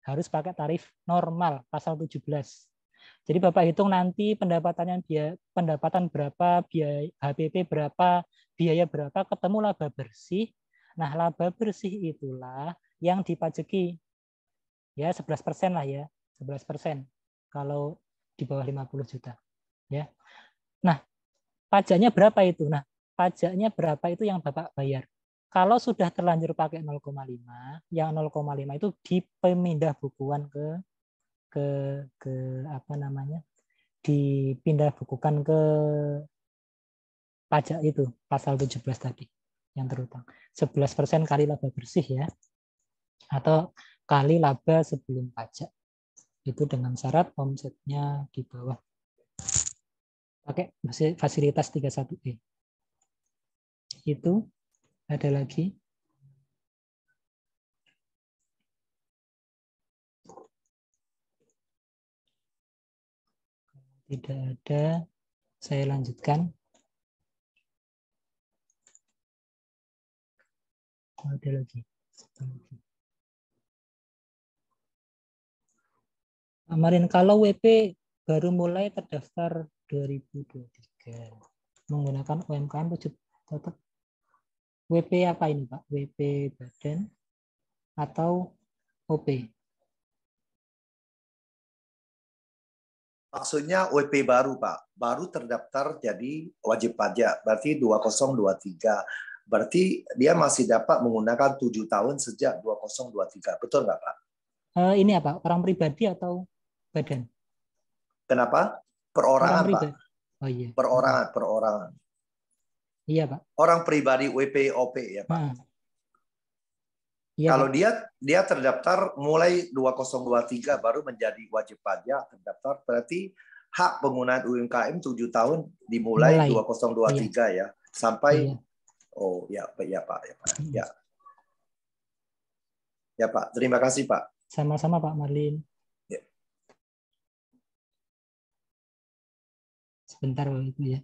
Harus pakai tarif normal, pasal 17. Jadi Bapak hitung nanti pendapatan berapa, biaya HPP berapa, biaya berapa, ketemu laba bersih. Nah, laba bersih itulah yang dipajeki. Ya, 11% lah ya, 11%. Kalau di bawah 50 juta. Ya. Nah, pajaknya berapa itu? Nah, pajaknya berapa itu yang Bapak bayar. Kalau sudah terlanjur pakai 0,5, yang 0,5 itu dipindah bukuan ke apa namanya? Dipindah bukukan ke pajak itu, pasal 17 tadi yang terutang. 11% kali laba bersih ya. Atau kali laba sebelum pajak. Itu dengan syarat omsetnya di bawah. Pakai fasilitas 31E. Itu ada lagi. Tidak ada, saya lanjutkan. Ada lagi. Kemarin kalau WP baru mulai terdaftar 2023 menggunakan UMKM tetap WP apa ini Pak? WP badan atau OP? Maksudnya WP baru, Pak. Baru terdaftar jadi wajib pajak. Berarti 2023. Berarti dia masih dapat menggunakan 7 tahun sejak 2023. Betul nggak, Pak? Ini apa? Orang pribadi atau badan? Kenapa? Perorangan, Pak. Oh iya. Perorangan. Iya, Pak. Orang pribadi WP OP ya, Pak. Iya, Kalau Pak. dia terdaftar mulai 2023 baru menjadi wajib pajak terdaftar, berarti hak penggunaan UMKM 7 tahun dimulai 2023 ya. Sampai oh ya Pak. Ya. Ya Pak, terima kasih Pak. Sama-sama Pak Marlin. Ya. Sebentar Pak Ibu ya.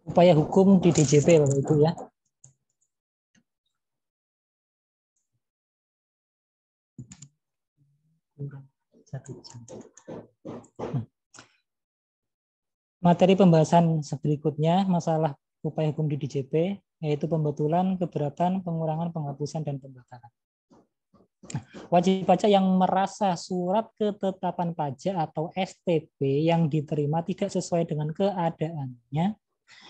Upaya hukum di DJP Bapak Ibu ya. Materi pembahasan berikutnya masalah upaya hukum di DJP, yaitu pembetulan, keberatan, pengurangan, penghapusan, dan pembatalan. Wajib pajak yang merasa surat ketetapan pajak atau STP yang diterima tidak sesuai dengan keadaannya,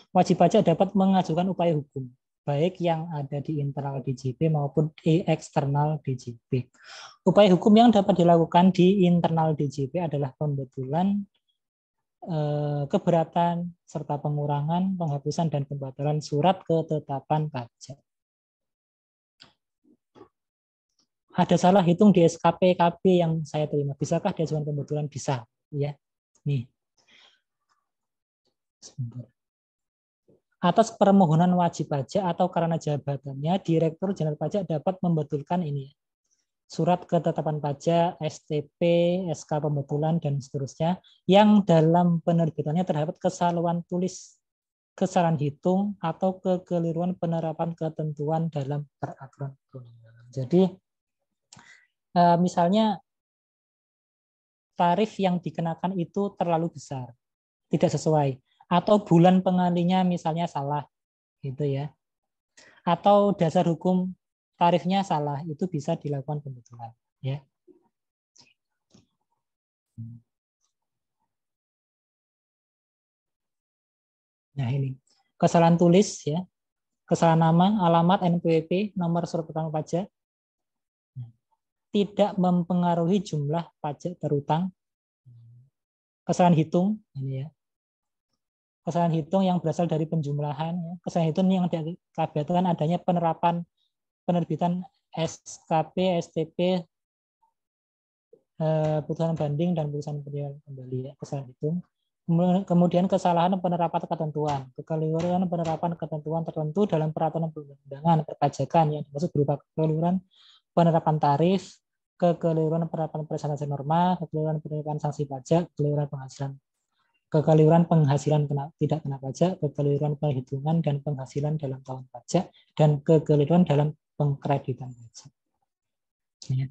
wajib pajak dapat mengajukan upaya hukum, baik yang ada di internal DJP maupun di eksternal DJP. Upaya hukum yang dapat dilakukan di internal DJP adalah pembetulan, keberatan, serta pengurangan, penghapusan, dan pembatalan surat ketetapan pajak. Ada salah hitung di SKP KB yang saya terima. Bisakah diajukan pembetulan? Bisa. Ya. Nih. Sebentar. Atas permohonan wajib pajak atau karena jabatannya, Direktur Jenderal Pajak dapat membetulkan ini. Surat ketetapan pajak, STP, SK pembetulan, dan seterusnya, yang dalam penerbitannya terdapat kesalahan tulis, kesalahan hitung, atau kekeliruan penerapan ketentuan dalam peraturan perundang-undangan. Jadi, misalnya tarif yang dikenakan itu terlalu besar, tidak sesuai, atau bulan pengalinya misalnya salah, gitu ya. Atau dasar hukum tarifnya salah, itu bisa dilakukan pembetulan, ya. Nah, ini kesalahan tulis, ya, kesalahan nama, alamat, NPWP, nomor surat keterangan pajak, tidak mempengaruhi jumlah pajak terutang. Kesalahan hitung, ini ya, kesalahan hitung yang berasal dari penjumlahan, ya. Kesalahan hitung yang diakibatkan adanya penerbitan SKP, STP, putusan banding dan putusan penilaian kembali, ya, kesalahan hitung. Kemudian kesalahan penerapan ketentuan, kekeliruan penerapan ketentuan tertentu dalam peraturan perundang-undangan perpajakan yang dimaksud berupa kekeliruan penerapan tarif, kekeliruan penerapan presentasi norma, kekeliruan penerapan sanksi pajak, kekeliruan penghasilan tidak kena pajak, kekeliruan penghitungan dan penghasilan dalam tahun pajak, dan kekeliruan dalam pengkreditan pajak. Ya.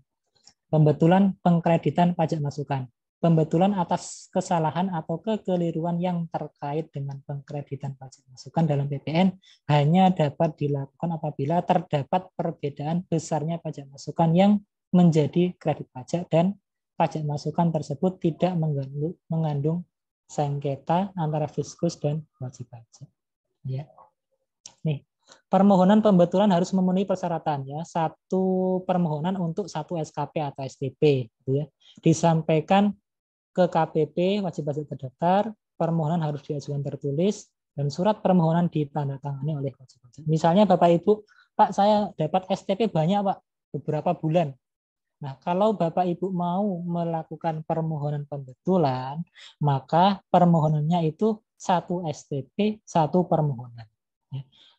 Pembetulan pengkreditan pajak masukan. Pembetulan atas kesalahan atau kekeliruan yang terkait dengan pengkreditan pajak masukan dalam PPN hanya dapat dilakukan apabila terdapat perbedaan besarnya pajak masukan yang menjadi kredit pajak dan pajak masukan tersebut tidak mengandung sengketa antara fiskus dan wajib pajak. Ya. Nih, permohonan pembetulan harus memenuhi persyaratan, ya. Satu permohonan untuk satu SKP atau STP, gitu ya. Disampaikan ke KPP wajib pajak terdaftar, permohonan harus diajukan tertulis, dan surat permohonan ditandatangani oleh wajib pajak. Misalnya Bapak Ibu, Pak saya dapat STP banyak Pak, beberapa bulan. Nah, kalau Bapak Ibu mau melakukan permohonan pembetulan, maka permohonannya itu satu STP, satu permohonan.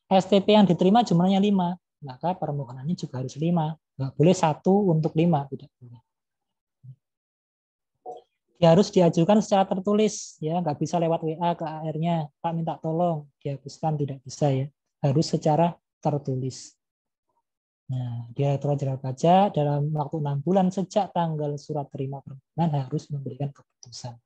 STP yang diterima jumlahnya 5, maka permohonannya juga harus 5. Nggak boleh 1 untuk 5, tidak boleh. Dia harus diajukan secara tertulis, ya, nggak bisa lewat WA ke AR-nya, Pak minta tolong, dihapuskan, tidak bisa, ya, harus secara tertulis. Nah, Direktur Jenderal Pajak dalam waktu 6 bulan sejak tanggal surat terima permohonan harus memberikan keputusan.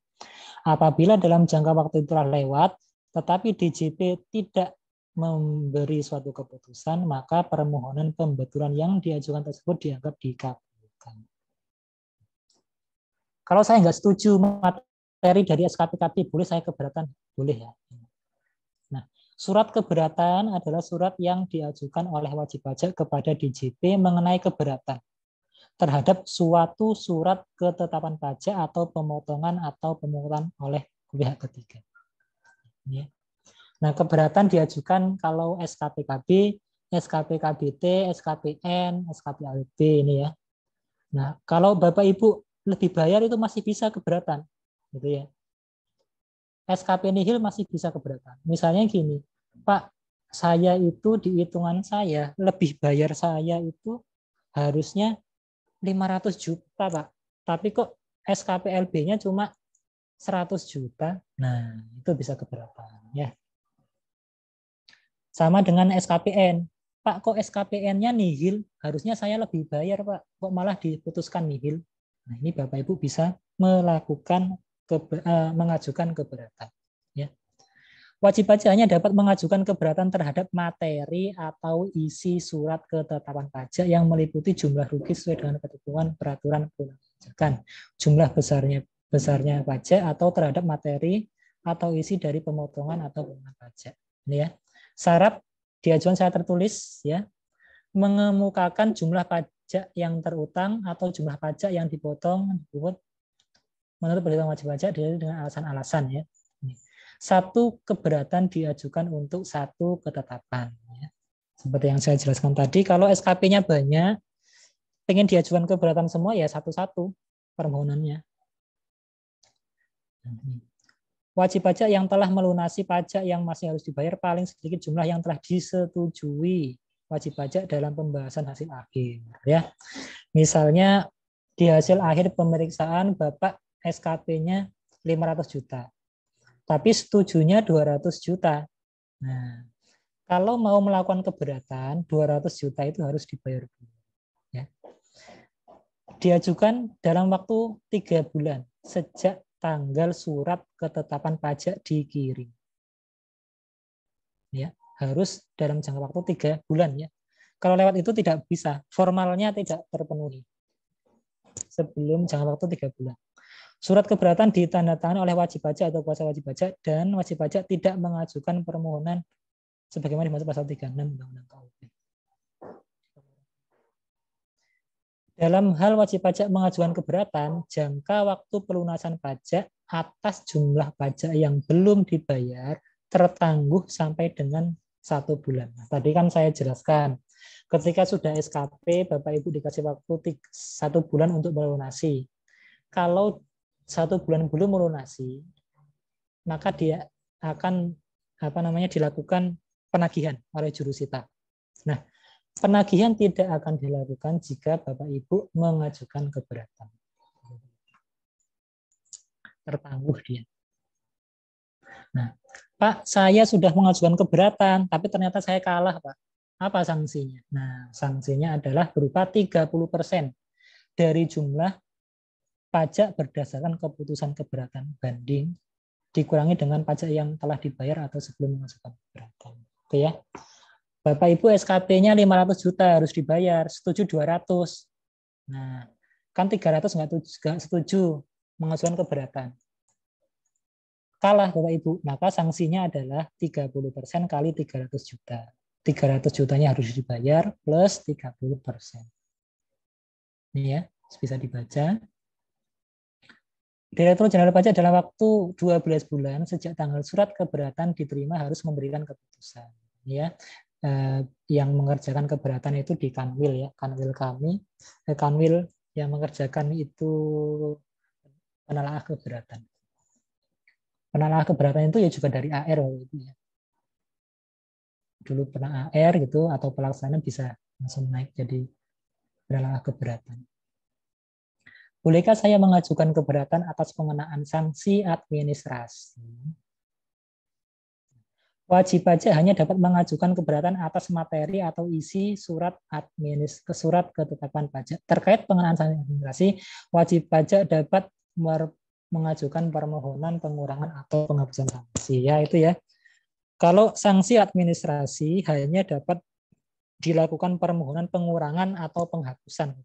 Apabila dalam jangka waktu itu telah lewat, tetapi DJP tidak memberi suatu keputusan, maka permohonan pembetulan yang diajukan tersebut dianggap dikabulkan. Kalau saya nggak setuju materi dari SKPKB, boleh saya keberatan? Boleh, ya. Nah, surat keberatan adalah surat yang diajukan oleh wajib pajak kepada DJP mengenai keberatan terhadap suatu surat ketetapan pajak atau pemotongan atau pemungutan oleh pihak ketiga. Ya. Nah, keberatan diajukan kalau SKPKB, SKPKBT, SKPN, SKPALB ini, ya. Nah, kalau Bapak Ibu lebih bayar itu masih bisa keberatan, gitu ya. SKP nihil masih bisa keberatan. Misalnya gini, Pak, saya itu di hitungan saya lebih bayar saya itu harusnya 500 juta, Pak. Tapi kok SKPLB-nya cuma 100 juta. Nah, itu bisa keberatan, ya. Sama dengan SKPN. Pak, kok SKPN-nya nihil? Harusnya saya lebih bayar, Pak. Kok malah diputuskan nihil? Nah, ini Bapak Ibu bisa melakukan mengajukan keberatan. Ya. Wajib pajak hanya dapat mengajukan keberatan terhadap materi atau isi surat ketetapan pajak yang meliputi jumlah rugi sesuai dengan ketentuan peraturan perpajakan, jumlah besarnya pajak atau terhadap materi atau isi dari pemotongan atau pengenaan pajak. Ini, ya. Syarat diajukan secara tertulis, ya, mengemukakan jumlah pajak yang terutang atau jumlah pajak yang dipotong dipungut menurut perhitungan wajib pajak dengan alasan-alasan, ya. Satu keberatan diajukan untuk satu ketetapan, ya. Seperti yang saya jelaskan tadi, kalau SKP-nya banyak, pengen diajukan keberatan semua, ya satu-satu permohonannya. wajib pajak yang telah melunasi pajak yang masih harus dibayar paling sedikit jumlah yang telah disetujui wajib pajak dalam pembahasan hasil akhir. Ya, misalnya di hasil akhir pemeriksaan Bapak SKP-nya 500 juta, tapi setujunya 200 juta. Nah, kalau mau melakukan keberatan, 200 juta itu harus dibayar dulu. Ya. Diajukan dalam waktu 3 bulan sejak tanggal surat ketetapan pajak dikirim. Ya, harus dalam jangka waktu 3 bulan ya. Kalau lewat itu tidak bisa, formalnya tidak terpenuhi. Sebelum jangka waktu 3 bulan. Surat keberatan ditandatangani oleh wajib pajak atau kuasa wajib pajak dan wajib pajak tidak mengajukan permohonan sebagaimana dimaksud pasal 36 Undang-Undang KUP. Dalam hal wajib pajak mengajukan keberatan, jangka waktu pelunasan pajak atas jumlah pajak yang belum dibayar tertangguh sampai dengan 1 bulan. Nah, tadi kan saya jelaskan, ketika sudah SKP, Bapak Ibu dikasih waktu 1 bulan untuk melunasi. Kalau 1 bulan belum melunasi, maka dia akan dilakukan penagihan oleh jurusita. Nah, penagihan tidak akan dilakukan jika Bapak Ibu mengajukan keberatan. Tertangguh dia. Nah, Pak, saya sudah mengajukan keberatan, tapi ternyata saya kalah, Pak. Apa sanksinya? Nah, sanksinya adalah berupa 30% dari jumlah pajak berdasarkan keputusan keberatan banding dikurangi dengan pajak yang telah dibayar atau sebelum mengajukan keberatan. Oke ya. Bapak Ibu SKP-nya 500 juta harus dibayar, setuju 200. Nah, kan 300 nggak setuju mengajukan keberatan. Kalah Bapak Ibu, maka sanksinya adalah 30% kali 300 juta. 300 jutanya harus dibayar plus 30%. Ini ya, bisa dibaca. Direktur Jenderal Pajak dalam waktu 12 bulan sejak tanggal surat keberatan diterima harus memberikan keputusan. Ya, yang mengerjakan keberatan itu di Kanwil ya, Kanwil kami, Kanwil yang mengerjakan itu penelaah keberatan. Penelaah keberatan itu ya juga dari AR itu ya. Dulu pernah AR gitu atau pelaksana bisa langsung naik jadi penelaah keberatan. Bolehkah saya mengajukan keberatan atas pengenaan sanksi administrasi? Wajib pajak hanya dapat mengajukan keberatan atas materi atau isi surat ketetapan pajak. Terkait pengenaan sanksi administrasi, wajib pajak dapat mengajukan permohonan pengurangan atau penghapusan sanksi. Ya, itu ya. Kalau sanksi administrasi hanya dapat dilakukan permohonan pengurangan atau penghapusan.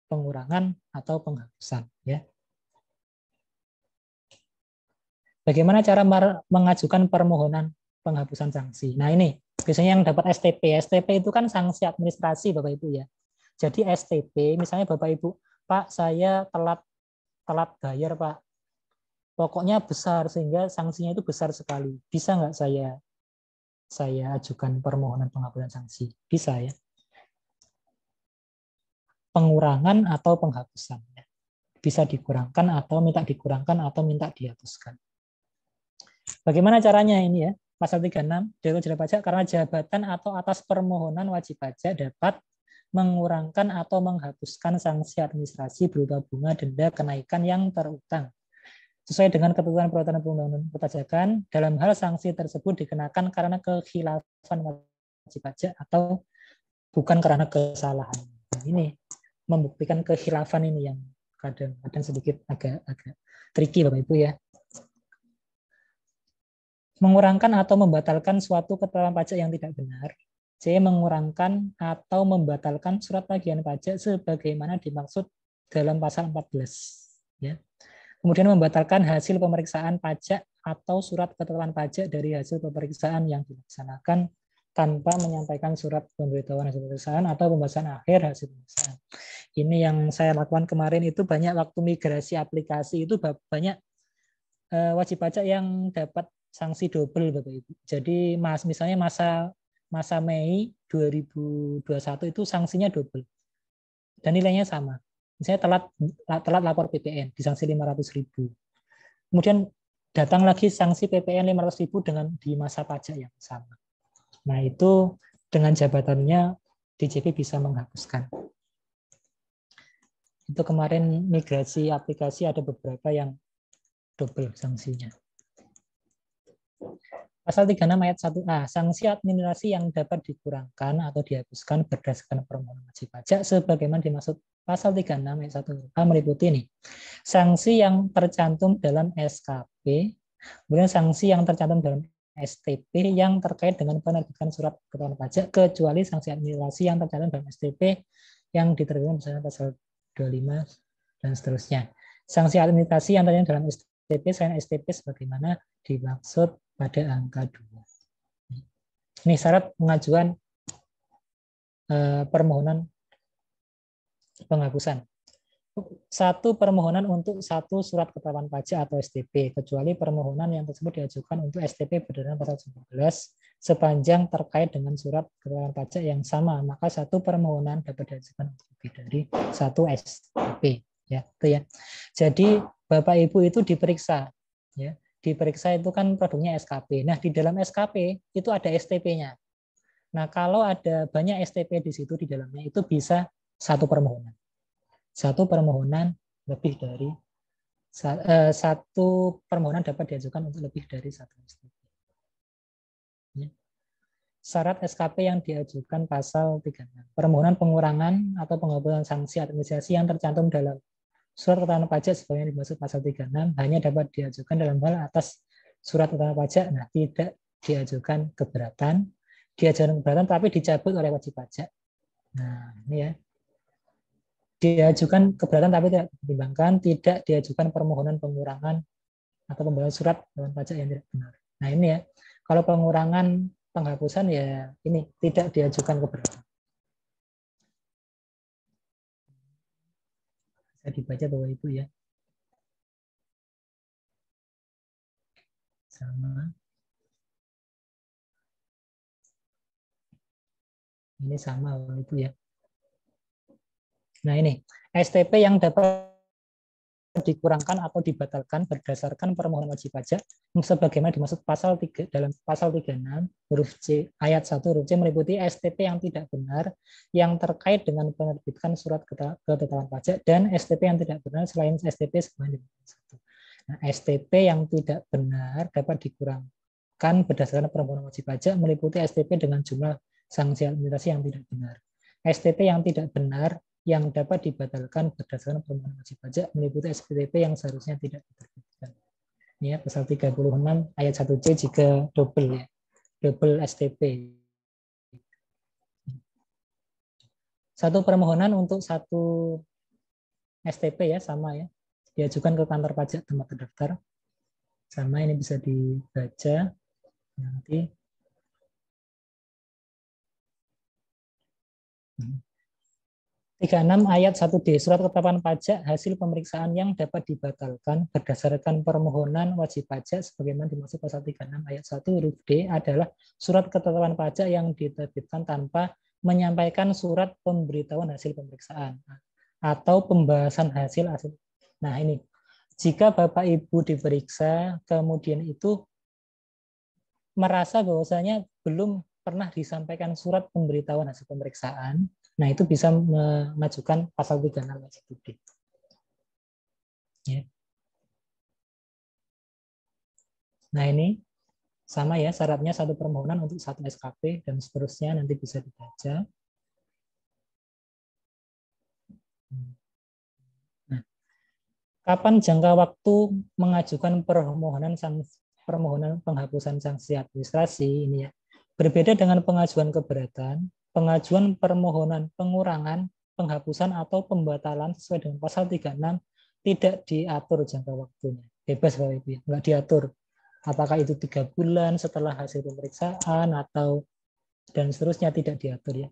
Pengurangan atau penghapusan. Ya. Bagaimana cara mengajukan permohonan penghapusan sanksi? Nah ini biasanya yang dapat STP. STP itu kan sanksi administrasi Bapak Ibu ya. Jadi STP misalnya Bapak Ibu, Pak saya telat bayar Pak. Pokoknya besar sehingga sanksinya itu besar sekali. Bisa nggak saya ajukan permohonan penghapusan sanksi? Bisa ya. Pengurangan atau penghapusan. Bisa dikurangkan atau minta dikurangkan atau minta dihapuskan. Bagaimana caranya ini ya? Pasal 36, Direktur Jenderal Pajak karena jabatan atau atas permohonan wajib pajak dapat mengurangkan atau menghapuskan sanksi administrasi berupa bunga denda kenaikan yang terutang. Sesuai dengan ketentuan peraturan perundang-undangan perpajakan, dalam hal sanksi tersebut dikenakan karena kekhilafan wajib pajak atau bukan karena kesalahan. Nah, ini membuktikan kekhilafan ini yang kadang sedikit agak tricky Bapak Ibu ya. Mengurangkan atau membatalkan suatu ketetapan pajak yang tidak benar. C. Mengurangkan atau membatalkan surat tagihan pajak sebagaimana dimaksud dalam pasal 14. Ya. Kemudian membatalkan hasil pemeriksaan pajak atau surat ketetapan pajak dari hasil pemeriksaan yang dilaksanakan tanpa menyampaikan surat pemberitahuan hasil pemeriksaan atau pembahasan akhir hasil pemeriksaan. Ini yang saya lakukan kemarin itu banyak waktu migrasi aplikasi itu banyak wajib pajak yang dapat sanksi double Bapak Ibu. Jadi misalnya masa Mei 2021 itu sanksinya double. Dan nilainya sama. Misalnya telat lapor PPN, disanksi 500.000. Kemudian datang lagi sanksi PPN 500.000 dengan di masa pajak yang sama. Nah, itu dengan jabatannya DJP bisa menghapuskan. Itu kemarin migrasi aplikasi ada beberapa yang double sanksinya. Pasal 36 ayat 1A, sanksi administrasi yang dapat dikurangkan atau dihapuskan berdasarkan permohonan wajib pajak sebagaimana dimaksud pasal 36 ayat 1A meliputi ini. Sanksi yang tercantum dalam SKP, kemudian sanksi yang tercantum dalam STP yang terkait dengan penerbitan surat keterangan pajak kecuali sanksi administrasi yang tercantum dalam STP yang diterbitkan misalnya pasal 25 dan seterusnya. Sanksi administrasi yang tercantum dalam STP selain STP sebagaimana dimaksud pada angka 2. Ini syarat pengajuan permohonan penghapusan. Satu permohonan untuk satu surat keterangan pajak atau STP, kecuali permohonan yang tersebut diajukan untuk STP berdasarkan pasal 19 sepanjang terkait dengan surat keterangan pajak yang sama, maka satu permohonan dapat diajukan untuk lebih dari satu STP. Ya, itu ya. Jadi Bapak Ibu itu diperiksa, ya. Diperiksa itu kan produknya SKP. Nah, di dalam SKP itu ada STP-nya. Nah, kalau ada banyak STP di situ di dalamnya, itu bisa satu permohonan. Satu permohonan lebih dari satu permohonan dapat diajukan untuk lebih dari satu STP. Ya. Syarat SKP yang diajukan pasal 36. Permohonan pengurangan atau penghapusan sanksi administrasi yang tercantum dalam surat keterangan pajak sebagaimana dimaksud pasal 36 hanya dapat diajukan dalam hal atas surat keterangan pajak. Nah, tidak diajukan keberatan, diajukan keberatan tapi dicabut oleh wajib pajak. Nah, ini ya. Diajukan keberatan tapi tidak dipertimbangkan, tidak diajukan permohonan pengurangan atau pembayaran surat keterangan pajak yang tidak benar. Nah, ini ya. Kalau pengurangan penghapusan ya ini tidak diajukan keberatan. Dibaca Bapak Ibu ya. Sama. Ini sama Bapak Ibu ya. Nah ini, STP yang dapat dikurangkan atau dibatalkan berdasarkan permohonan wajib pajak sebagaimana dimaksud pasal 3 dalam pasal 36 huruf C ayat 1 huruf C meliputi STP yang tidak benar yang terkait dengan penerbitan surat keterangan pajak dan STP yang tidak benar selain STP sebagaimana dimaksud. Nah, STP yang tidak benar dapat dikurangkan berdasarkan permohonan wajib pajak meliputi STP dengan jumlah sanksi administrasi yang tidak benar. STP yang tidak benar yang dapat dibatalkan berdasarkan permohonan wajib pajak meliputi SPTP yang seharusnya tidak diterbitkan. Ini ya, pasal 36 ayat 1C jika double ya. Double STP. Satu permohonan untuk satu STP ya sama ya. Diajukan ke kantor pajak tempat terdaftar. Sama ini bisa dibaca nanti. 36 ayat 1D surat ketetapan pajak hasil pemeriksaan yang dapat dibatalkan berdasarkan permohonan wajib pajak sebagaimana dimaksud pasal 36 ayat 1 huruf D adalah surat ketetapan pajak yang diterbitkan tanpa menyampaikan surat pemberitahuan hasil pemeriksaan atau pembahasan hasil. Nah ini, jika Bapak Ibu diperiksa kemudian itu merasa bahwasanya belum pernah disampaikan surat pemberitahuan hasil pemeriksaan, nah itu bisa mengajukan pasal 36 ayat 1D. Ya. Nah ini sama ya syaratnya satu permohonan untuk satu SKP dan seterusnya nanti bisa dibaca. Nah, kapan jangka waktu mengajukan permohonan penghapusan sanksi administrasi ini ya berbeda dengan pengajuan keberatan. Pengajuan permohonan pengurangan, penghapusan atau pembatalan sesuai dengan pasal 36 tidak diatur jangka waktunya. Bebas Bapak Ibu, nggak diatur. Apakah itu 3 bulan setelah hasil pemeriksaan atau dan seterusnya tidak diatur ya.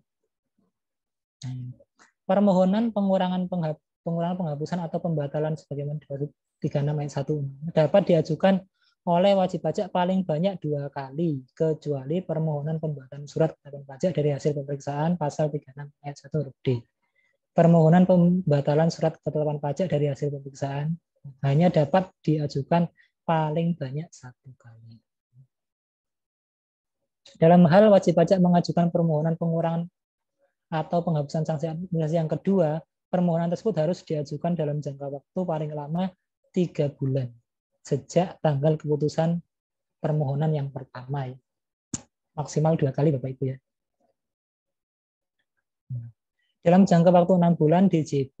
Permohonan pengurangan penghapusan atau pembatalan sebagaimana dimaksud 36 ayat 1 dapat diajukan oleh wajib pajak paling banyak 2 kali, kecuali permohonan pembatalan surat keterangan pajak dari hasil pemeriksaan pasal 36 ayat 1 huruf D. Permohonan pembatalan surat keterangan pajak dari hasil pemeriksaan hanya dapat diajukan paling banyak 1 kali. Dalam hal wajib pajak mengajukan permohonan pengurangan atau penghapusan sanksi administrasi yang kedua, permohonan tersebut harus diajukan dalam jangka waktu paling lama 3 bulan sejak tanggal keputusan permohonan yang pertama. Maksimal 2 kali Bapak Ibu ya. Dalam jangka waktu 6 bulan, DJP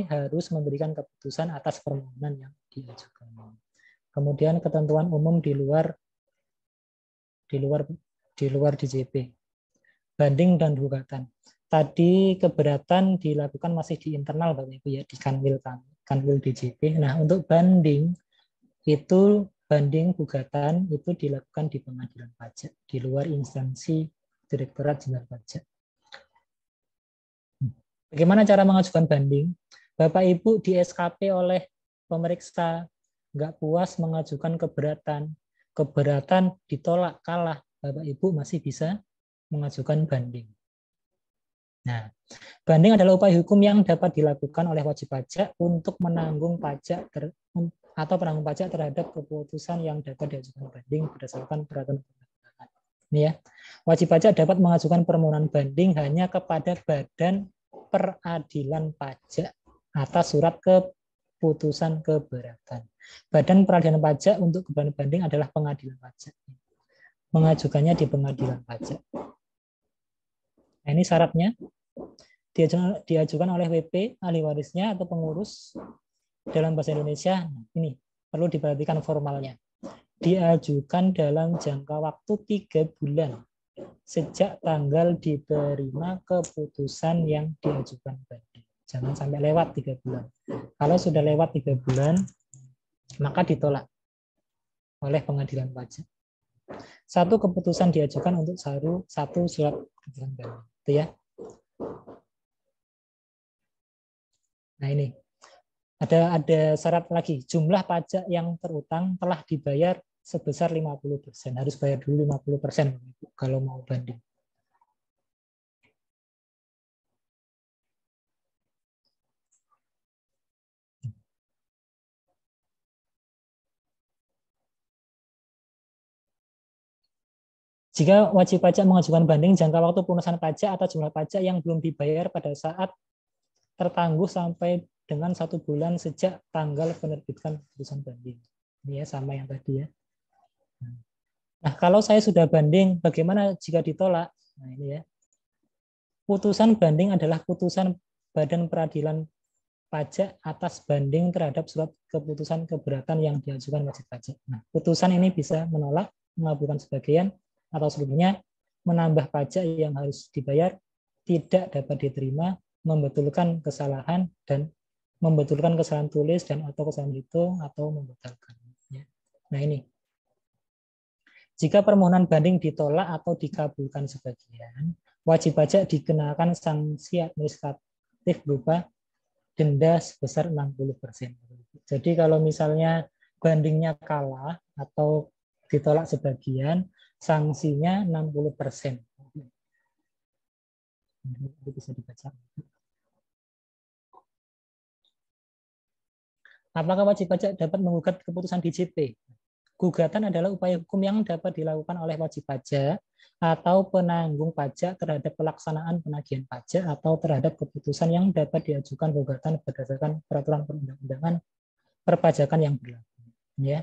harus memberikan keputusan atas permohonan yang diajukan. Kemudian ketentuan umum di luar DJP. Banding dan gugatan. Tadi keberatan dilakukan masih di internal Bapak Ibu ya, di Kanwil DJP. Nah, untuk banding itu gugatan itu dilakukan di pengadilan pajak di luar instansi Direktorat Jenderal Pajak. Bagaimana cara mengajukan banding? Bapak Ibu di SKP oleh pemeriksa nggak puas mengajukan keberatan ditolak kalah, Bapak Ibu masih bisa mengajukan banding. Nah, banding adalah upaya hukum yang dapat dilakukan oleh wajib pajak untuk menanggung pajak atau penanggung pajak terhadap keputusan yang dapat diajukan banding berdasarkan peraturan perundangan. Ini ya, wajib pajak dapat mengajukan permohonan banding hanya kepada Badan Peradilan Pajak atas surat keputusan keberatan. Badan Peradilan Pajak untuk keberatan banding adalah pengadilan pajak. Mengajukannya di pengadilan pajak. Nah, ini syaratnya diajukan oleh WP, ahli warisnya atau pengurus dalam bahasa Indonesia. Ini perlu diperhatikan formalnya. Diajukan dalam jangka waktu 3 bulan sejak tanggal diterima keputusan yang diajukan banding. Jangan sampai lewat 3 bulan. Kalau sudah lewat 3 bulan, maka ditolak oleh pengadilan pajak. 1 keputusan diajukan untuk 1 surat keputusan banding. Itu ya. Nah ini. Ada syarat lagi. Jumlah pajak yang terutang telah dibayar sebesar 50%. Harus bayar dulu 50% kalau mau banding. Jika wajib pajak mengajukan banding jangka waktu pelunasan pajak atau jumlah pajak yang belum dibayar pada saat tertangguh sampai dengan 1 bulan sejak tanggal penerbitan keputusan banding. Ini ya sama yang tadi ya. Nah, kalau saya sudah banding, bagaimana jika ditolak? Nah, ini ya. Putusan banding adalah putusan Badan Peradilan Pajak atas banding terhadap surat keputusan keberatan yang diajukan wajib pajak. Nah, putusan ini bisa menolak, mengabulkan sebagian, atau seluruhnya, menambah pajak yang harus dibayar, tidak dapat diterima, membetulkan kesalahan, dan membetulkan kesalahan tulis dan atau kesalahan hitung, atau membatalkan. Nah ini. Jika permohonan banding ditolak atau dikabulkan sebagian, wajib pajak dikenakan sanksi administratif berupa denda sebesar 60%. Jadi kalau misalnya bandingnya kalah atau ditolak sebagian, sanksinya 60%. Itu bisa dibaca. Apakah wajib pajak dapat menggugat keputusan DJP? Gugatan adalah upaya hukum yang dapat dilakukan oleh wajib pajak atau penanggung pajak terhadap pelaksanaan penagihan pajak atau terhadap keputusan yang dapat diajukan gugatan berdasarkan peraturan perundang-undangan perpajakan yang berlaku. Ya.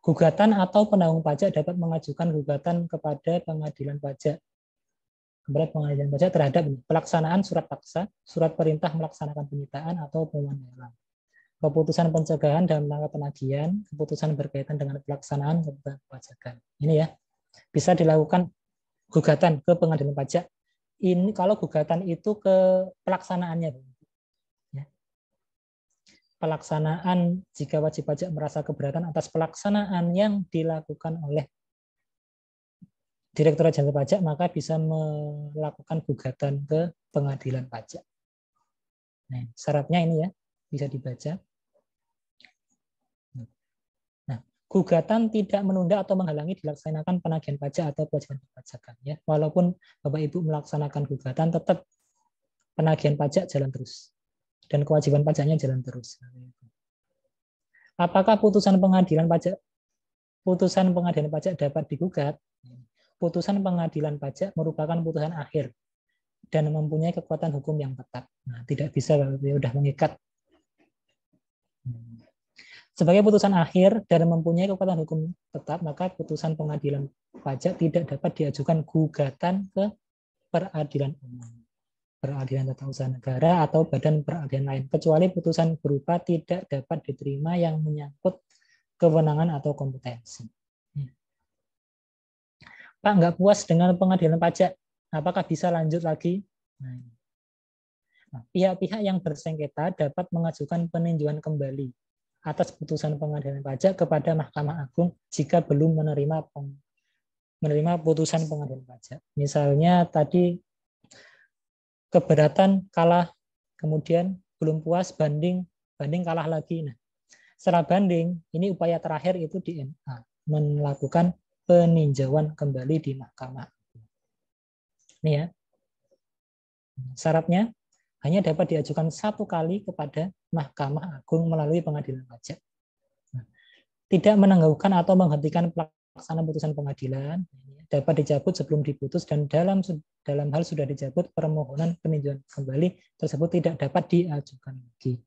Gugatan atau penanggung pajak dapat mengajukan gugatan kepada pengadilan pajak terhadap pelaksanaan surat paksa, surat perintah melaksanakan penyitaan atau pengumuman lelang, keputusan pencegahan dalam rangka penagihan, keputusan berkaitan dengan pelaksanaan keputusan perpajakan. Ini ya, bisa dilakukan gugatan ke pengadilan pajak. Ini kalau gugatan itu ke pelaksanaannya. Ya. Pelaksanaan, jika wajib pajak merasa keberatan atas pelaksanaan yang dilakukan oleh Direktorat Jenderal Pajak, maka bisa melakukan gugatan ke pengadilan pajak. Nah, syaratnya ini ya, bisa dibaca. Gugatan tidak menunda atau menghalangi dilaksanakan penagihan pajak atau kewajiban perpajakan. Ya, walaupun Bapak Ibu melaksanakan gugatan, tetap penagihan pajak jalan terus dan kewajiban pajaknya jalan terus. Apakah putusan pengadilan pajak putusan pengadilan pajak dapat digugat, putusan pengadilan pajak merupakan putusan akhir dan mempunyai kekuatan hukum yang tetap. Nah, tidak bisa kalau dia sudah mengikat. Sebagai putusan akhir dan mempunyai kekuatan hukum tetap, maka putusan pengadilan pajak tidak dapat diajukan gugatan ke peradilan umum, peradilan tata usaha negara, atau badan peradilan lain, kecuali putusan berupa tidak dapat diterima yang menyangkut kewenangan atau kompetensi. Pak, nggak puas dengan pengadilan pajak, apakah bisa lanjut lagi? Nah, pihak-pihak yang bersengketa dapat mengajukan peninjauan kembali atas putusan pengadilan pajak kepada Mahkamah Agung jika belum menerima putusan pengadilan pajak. Misalnya tadi keberatan kalah, kemudian belum puas, banding kalah lagi. Nah, setelah banding, ini upaya terakhir itu di MA, melakukan peninjauan kembali di Mahkamah Agung. Ini ya. Syaratnya hanya dapat diajukan 1 kali kepada Mahkamah Agung melalui pengadilan pajak. Nah, tidak menangguhkan atau menghentikan pelaksanaan putusan pengadilan, dapat dicabut sebelum diputus, dan dalam hal sudah dicabut, permohonan peninjauan kembali tersebut tidak dapat diajukan lagi.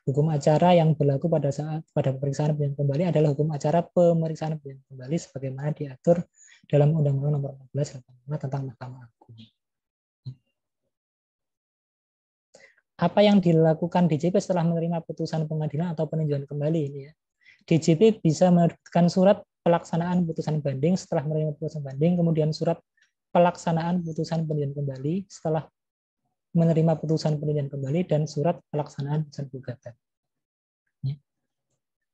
Hukum acara yang berlaku pada pemeriksaan peninjauan kembali adalah hukum acara pemeriksaan peninjauan kembali sebagaimana diatur dalam Undang-Undang Nomor 14/85 tentang Mahkamah Agung. Apa yang dilakukan DJP setelah menerima putusan pengadilan atau peninjauan kembali ini ya? DJP bisa menerbitkan surat pelaksanaan putusan banding setelah menerima putusan banding, kemudian surat pelaksanaan putusan peninjauan kembali setelah menerima putusan peninjauan kembali, dan surat pelaksanaan putusan gugatan.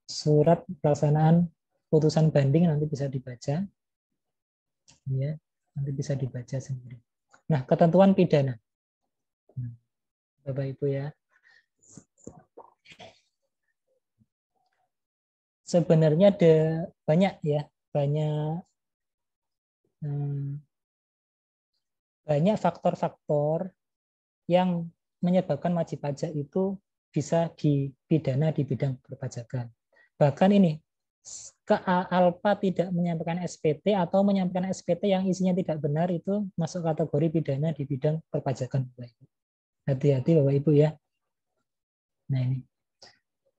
Surat pelaksanaan putusan banding nanti bisa dibaca, ya, nanti bisa dibaca sendiri. Nah, ketentuan pidana, Bapak Ibu ya. Sebenarnya ada banyak faktor-faktor yang menyebabkan wajib pajak itu bisa dipidana di bidang perpajakan. Bahkan ini, Alpa tidak menyampaikan SPT atau menyampaikan SPT yang isinya tidak benar, itu masuk kategori pidana di bidang perpajakan. Hati-hati Bapak Ibu ya. Nah ini.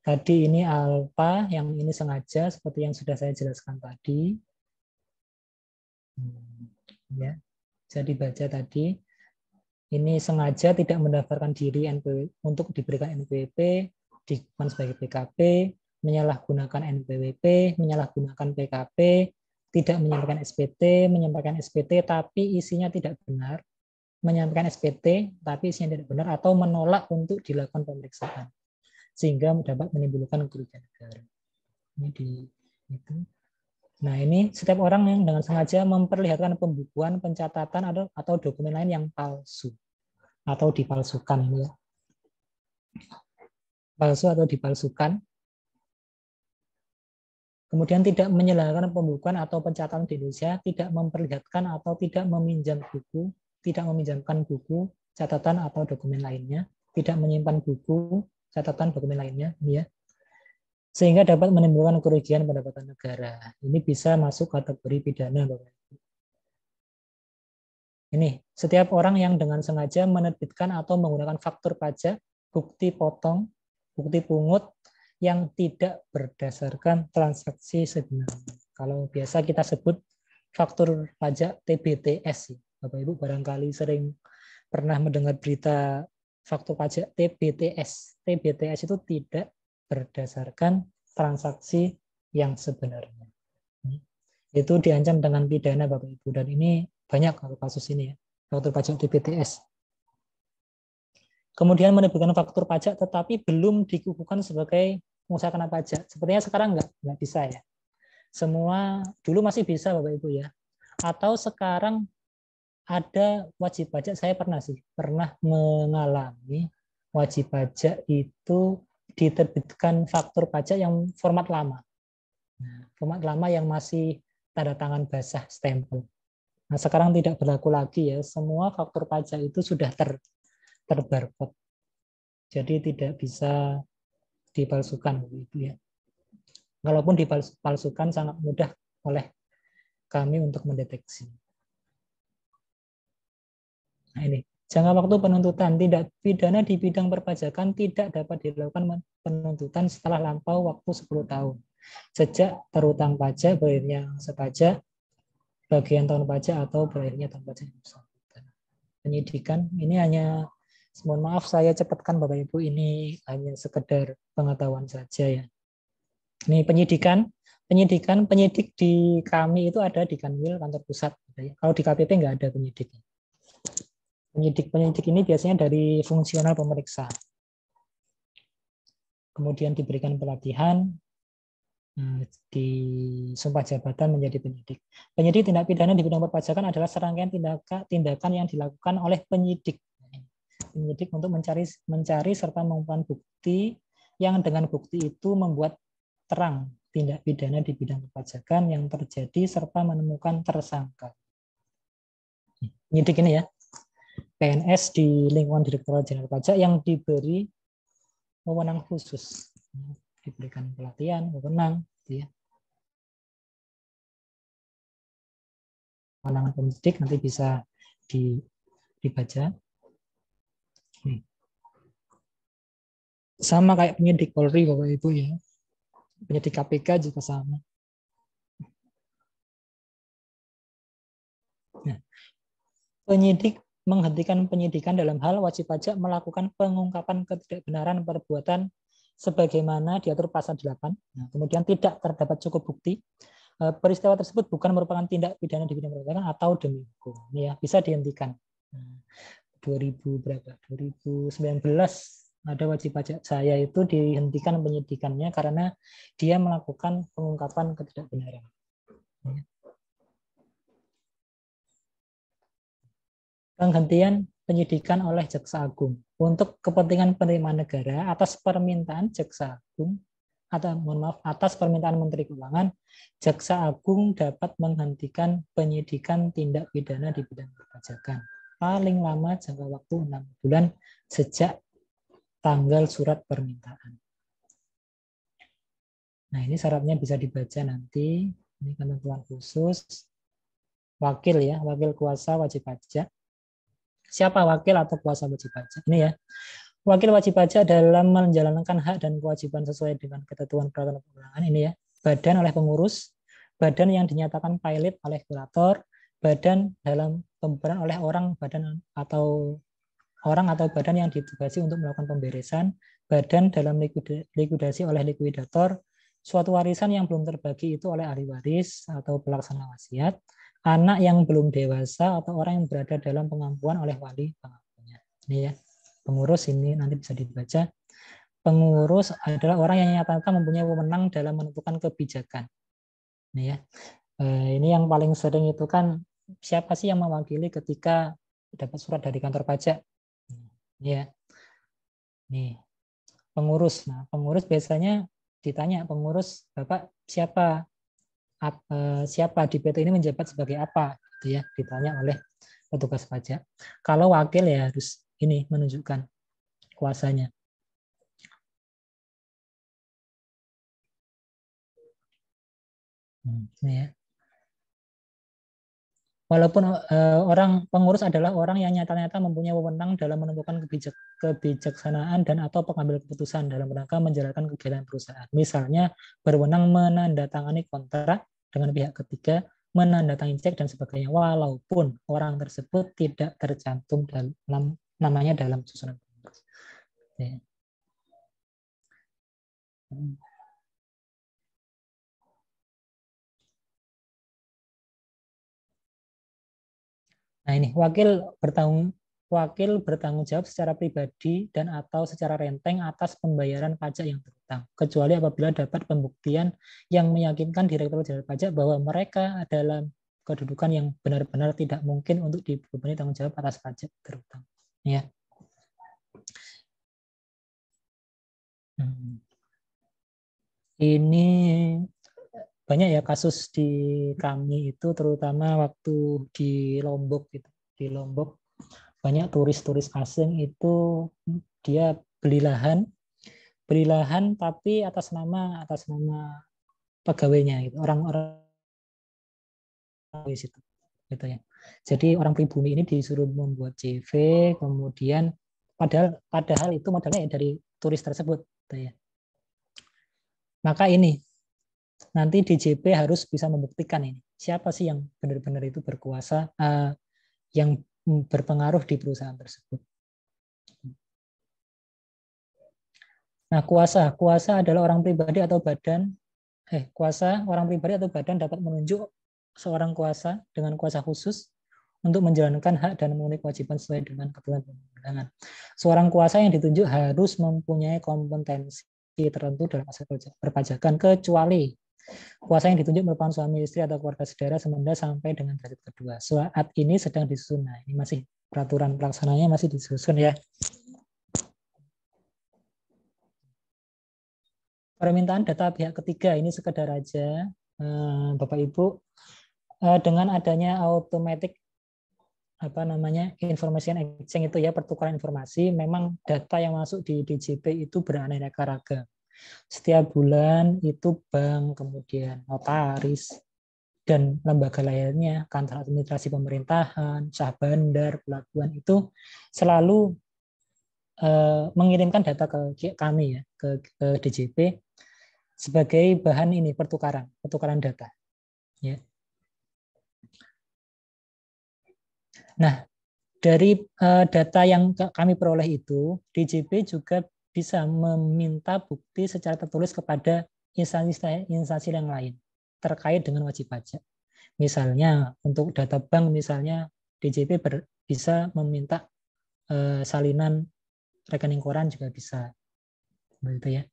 Tadi ini Alpa, yang ini sengaja seperti yang sudah saya jelaskan tadi. Ya, jadi baca tadi. Ini sengaja tidak mendaftarkan diri untuk diberikan NPWP, dikenakan sebagai PKP, menyalahgunakan NPWP, menyalahgunakan PKP, tidak menyampaikan SPT, menyampaikan SPT tapi isinya tidak benar, menyampaikan SPT tapi isinya tidak benar, atau menolak untuk dilakukan pemeriksaan, sehingga dapat menimbulkan kerugian negara. Nah, ini setiap orang yang dengan sengaja memperlihatkan pembukuan, pencatatan atau dokumen lain yang palsu atau dipalsukan, ini ya. Palsu atau dipalsukan. Kemudian tidak menyelenggarakan pembukuan atau pencatatan di Indonesia, tidak memperlihatkan atau tidak meminjam buku, tidak meminjamkan buku, catatan atau dokumen lainnya, tidak menyimpan buku, catatan, dokumen lainnya, ini ya. Sehingga dapat menimbulkan kerugian pendapatan negara. Ini bisa masuk kategori pidana, Bapak Ibu. Ini, setiap orang yang dengan sengaja menerbitkan atau menggunakan faktur pajak, bukti potong, bukti pungut yang tidak berdasarkan transaksi sebenarnya. Kalau biasa kita sebut faktur pajak TBTS. Bapak Ibu barangkali sering pernah mendengar berita faktur pajak TBTS. TBTS itu tidak berdasarkan transaksi yang sebenarnya. Itu diancam dengan pidana, Bapak Ibu, dan ini banyak kalau kasus ini ya, faktur pajak TBTS. Kemudian menerbitkan faktur pajak tetapi belum dikukuhkan sebagai pengusaha kena pajak. Sepertinya sekarang nggak bisa ya. Semua dulu masih bisa Bapak Ibu ya. Atau sekarang ada wajib pajak, saya pernah mengalami wajib pajak itu diterbitkan faktur pajak yang format lama. Nah, format lama yang masih tanda tangan basah stempel. Nah, sekarang tidak berlaku lagi ya. Semua faktur pajak itu sudah terbarcode. Jadi tidak bisa dipalsukan gitu ya. Walaupun dipalsukan sangat mudah oleh kami untuk mendeteksi. Nah ini, jangka waktu penuntutan. Tindak pidana di bidang perpajakan tidak dapat dilakukan penuntutan setelah lampau waktu 10 tahun. Sejak terutang pajak, berakhirnya sepajak, bagian tahun pajak, atau berakhirnya tahun pajak yang bersangkutan. Penyidikan, ini hanya, mohon maaf saya cepatkan Bapak Ibu, ini hanya sekedar pengetahuan saja ya. Ini penyidikan, penyidik di kami itu ada di Kanwil kantor pusat. Kalau di KPP nggak ada penyidik. Penyidik ini biasanya dari fungsional pemeriksa. Kemudian diberikan pelatihan, disumpah jabatan menjadi penyidik. Penyidik tindak pidana di bidang perpajakan adalah serangkaian tindakan yang dilakukan oleh penyidik. Penyidik untuk mencari serta mengumpulkan bukti yang dengan bukti itu membuat terang tindak pidana di bidang perpajakan yang terjadi serta menemukan tersangka. Penyidik ini ya, PNS di lingkungan Direktorat Jenderal Pajak yang diberi wewenang khusus, diberikan pelatihan, wewenang, ya. Wewenang penyidik nanti bisa dibaca. Nih. Sama kayak penyidik Polri, Bapak Ibu ya. Penyidik KPK juga sama. Nah, penyidik menghentikan penyidikan dalam hal wajib pajak melakukan pengungkapan ketidakbenaran perbuatan sebagaimana diatur pasal 8. Nah, kemudian tidak terdapat cukup bukti. Peristiwa tersebut bukan merupakan tindak pidana di bidang perpajakan atau demi hukum. Ini ya, bisa dihentikan. 2019 ada wajib pajak saya itu dihentikan penyidikannya karena dia melakukan pengungkapan ketidakbenaran. Penghentian penyidikan oleh Jaksa Agung untuk kepentingan penerimaan negara atas permintaan Jaksa Agung atau mohon maaf atas permintaan Menteri Keuangan, Jaksa Agung dapat menghentikan penyidikan tindak pidana di bidang perpajakan paling lama jangka waktu 6 bulan sejak tanggal surat permintaan. Nah, ini syaratnya bisa dibaca nanti. Ini ketentuan khusus. Wakil ya, wakil kuasa wajib pajak. Siapa wakil atau kuasa wajib pajak? Ini ya. Wakil wajib pajak dalam menjalankan hak dan kewajiban sesuai dengan ketentuan peraturan perundangan ini ya. Badan oleh pengurus, badan yang dinyatakan pilot oleh kurator, badan dalam pemberan oleh orang, badan atau badan yang ditugasi untuk melakukan pemberesan, badan dalam likuidasi oleh likuidator, suatu warisan yang belum terbagi itu oleh ahli waris atau pelaksana wasiat, anak yang belum dewasa atau orang yang berada dalam pengampuan oleh wali pengampunya. Ini ya, pengurus ini nanti bisa dibaca. Pengurus adalah orang yang nyata-nyata mempunyai wewenang dalam menentukan kebijakan. Ini ya, ini yang paling sering itu kan siapa sih yang mewakili ketika dapat surat dari kantor pajak? Ini ya, nih pengurus. Nah, pengurus biasanya ditanya pengurus Bapak siapa? Siapa di PT ini menjabat sebagai apa, gitu ya, ditanya oleh petugas pajak. Kalau wakil ya harus ini menunjukkan kuasanya. Ini ya. Walaupun orang pengurus adalah orang yang nyata-nyata mempunyai wewenang dalam menentukan kebijaksanaan dan atau pengambil keputusan dalam rangka menjalankan kegiatan perusahaan. Misalnya berwenang menandatangani kontrak dengan pihak ketiga, menandatangani cek dan sebagainya, walaupun orang tersebut tidak tercantum dalam namanya dalam susunan pengurus. Ya. Nah ini wakil bertanggung jawab secara pribadi dan atau secara renteng atas pembayaran pajak yang berhutang, kecuali apabila dapat pembuktian yang meyakinkan Direktur Jenderal Pajak bahwa mereka dalam kedudukan yang benar-benar tidak mungkin untuk dibebani tanggung jawab atas pajak berhutang. Ya. Ini banyak ya kasus di kami itu, terutama waktu di Lombok gitu. Di Lombok banyak turis-turis asing itu dia beli lahan tapi atas nama pegawainya gitu. Orang-orang di situ gitu ya. Jadi orang pribumi ini disuruh membuat CV, kemudian padahal itu modalnya dari turis tersebut gitu ya. Maka ini nanti DJP harus bisa membuktikan ini siapa sih yang benar-benar itu berkuasa, yang berpengaruh di perusahaan tersebut. Nah, kuasa adalah orang pribadi atau badan. Kuasa orang pribadi atau badan dapat menunjuk seorang kuasa dengan kuasa khusus untuk menjalankan hak dan memenuhi kewajiban sesuai dengan ketentuan perundang-undangan. Seorang kuasa yang ditunjuk harus mempunyai kompetensi tertentu dalam aspek perpajakan, kecuali kuasa yang ditunjuk merupakan suami istri atau keluarga saudara semenda sampai dengan derajat kedua. Saat ini sedang disusun. Nah, ini masih peraturan pelaksananya masih disusun ya. Permintaan data pihak ketiga ini sekedar aja, Bapak Ibu, dengan adanya automatic information exchange itu ya, pertukaran informasi, memang data yang masuk di DJP itu beraneka ragam. Setiap bulan itu bank, kemudian notaris dan lembaga lainnya, kantor administrasi pemerintahan, syah bandar, pelabuhan itu selalu mengirimkan data ke kami ya, ke DJP sebagai bahan ini pertukaran data. Ya. Nah, dari data yang kami peroleh itu, DJP juga bisa meminta bukti secara tertulis kepada instansi yang lain terkait dengan wajib pajak. Misalnya untuk data bank, misalnya DJP bisa meminta salinan rekening koran juga bisa, begitu ya.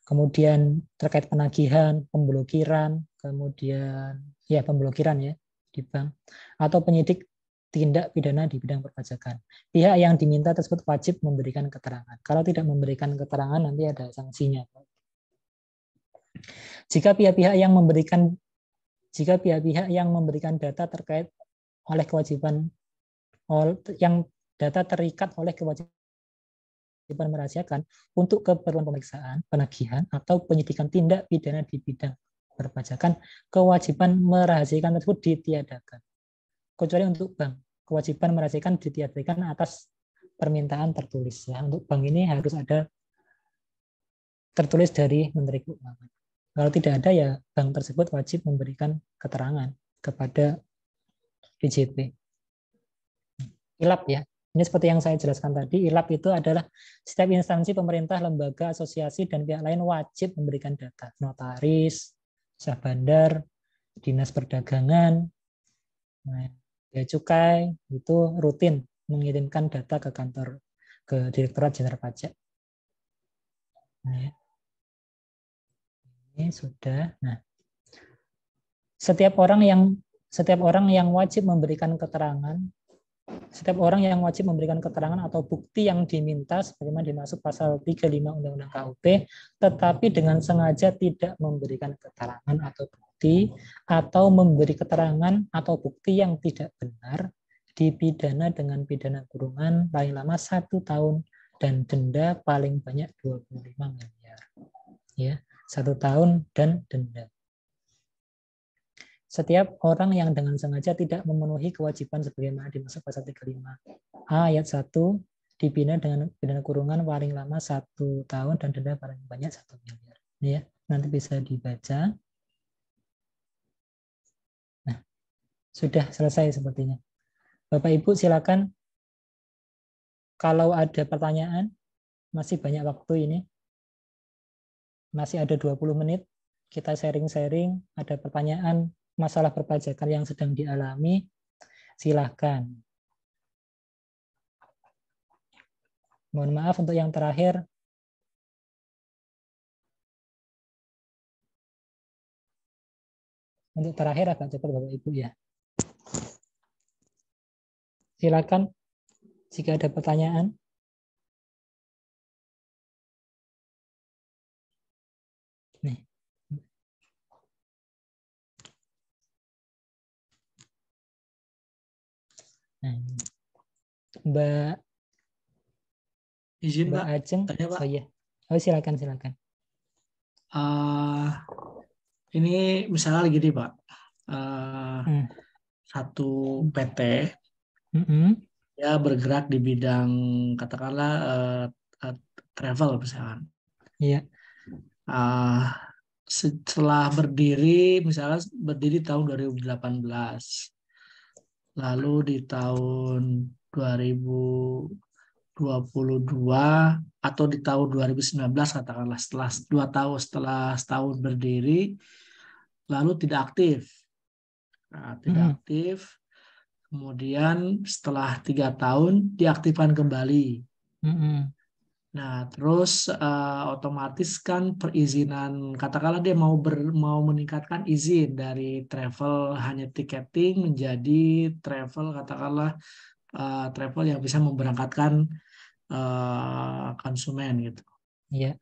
Kemudian terkait penagihan, pemblokiran, kemudian ya pemblokiran ya di bank, atau penyidik tindak pidana di bidang perpajakan. Pihak yang diminta tersebut wajib memberikan keterangan. Kalau tidak memberikan keterangan nanti ada sanksinya. Jika pihak-pihak yang memberikan data terkait oleh kewajiban yang data terikat oleh kewajiban merahasiakan untuk keperluan pemeriksaan, penagihan, atau penyidikan tindak pidana di bidang perpajakan, kewajiban merahasiakan tersebut ditiadakan. Kecuali untuk bank, kewajiban merahasiakan ditiadakan atas permintaan tertulis. Ya. Untuk bank ini harus ada tertulis dari Menteri Keuangan. Kalau tidak ada, ya bank tersebut wajib memberikan keterangan kepada DJP. ILAP ya. Ini seperti yang saya jelaskan tadi, ILAP itu adalah setiap instansi pemerintah, lembaga, asosiasi, dan pihak lain wajib memberikan data. Notaris, syah bandar, dinas perdagangan, bea cukai, itu rutin mengirimkan data ke kantor, ke Direktorat Jenderal Pajak. Nah, ini sudah. Nah, setiap orang yang wajib memberikan keterangan, setiap orang yang wajib memberikan keterangan atau bukti yang diminta sebagaimana dimaksud pasal 35 Undang-Undang KUP, tetapi dengan sengaja tidak memberikan keterangan atau bukti, atau memberi keterangan atau bukti yang tidak benar, dipidana dengan pidana kurungan paling lama 1 tahun dan denda paling banyak 25 miliar. Ya, 1 tahun dan denda. Setiap orang yang dengan sengaja tidak memenuhi kewajiban sebagaimana dimaksud pasal 35A ayat 1 dipidana dengan pidana kurungan paling lama 1 tahun dan denda paling banyak 1 miliar. Ya, nanti bisa dibaca. Nah, sudah selesai sepertinya. Bapak Ibu silakan kalau ada pertanyaan, masih banyak waktu ini. Masih ada 20 menit. Kita sharing-sharing, ada pertanyaan masalah perpajakan yang sedang dialami, silahkan. Mohon maaf untuk yang terakhir. Untuk terakhir agak cepat Bapak Ibu ya. Silakan jika ada pertanyaan. Nih. Nah, Mbak Izin Mbak Pak, Ajeng. tanya Pak. Oh iya. Oh silakan. Ini misalnya gini Pak, satu PT Mm-mm. ya bergerak di bidang katakanlah travel misalkan. Iya. Setelah misalnya berdiri tahun 2018, lalu di tahun 2022 atau di tahun 2019 katakanlah setelah 2 tahun setahun berdiri, lalu tidak aktif. Nah, tidak Mm-mm. aktif, kemudian setelah 3 tahun diaktifkan kembali. Mm-mm. Nah, terus otomatis kan perizinan, katakanlah dia mau meningkatkan izin dari travel hanya tiketing menjadi travel, katakanlah travel yang bisa memberangkatkan konsumen gitu. Iya.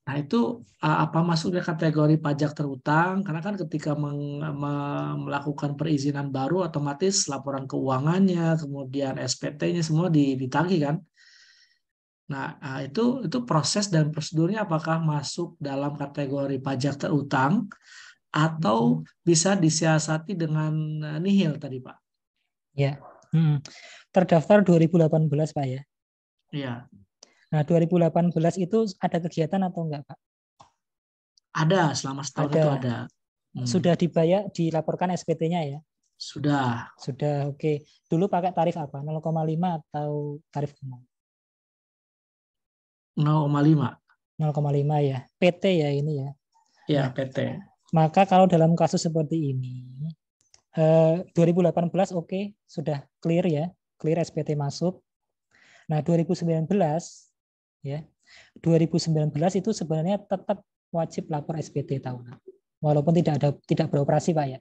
Nah, itu apa masuknya kategori pajak terutang? Karena kan ketika melakukan perizinan baru, otomatis laporan keuangannya, kemudian SPT-nya semua ditagih kan? Nah, itu proses dan prosedurnya apakah masuk dalam kategori pajak terutang atau bisa disiasati dengan nihil tadi, Pak? Ya. Terdaftar 2018, Pak ya. Iya, Nah, 2018 itu ada kegiatan atau enggak, Pak? ada selama setahun Ada. itu ada. Sudah dibayar, dilaporkan SPT-nya ya? Sudah. Sudah, oke. Dulu pakai tarif apa? 0,5 atau tarif umum? 0,5. 0,5 ya. PT ya ini ya. Ya, Nah, PT. maka kalau dalam kasus seperti ini, 2018 oke, sudah clear ya. Clear SPT masuk. Nah, 2019 ya. 2019 itu sebenarnya tetap wajib lapor SPT tahunan. Walaupun tidak beroperasi, Pak ya.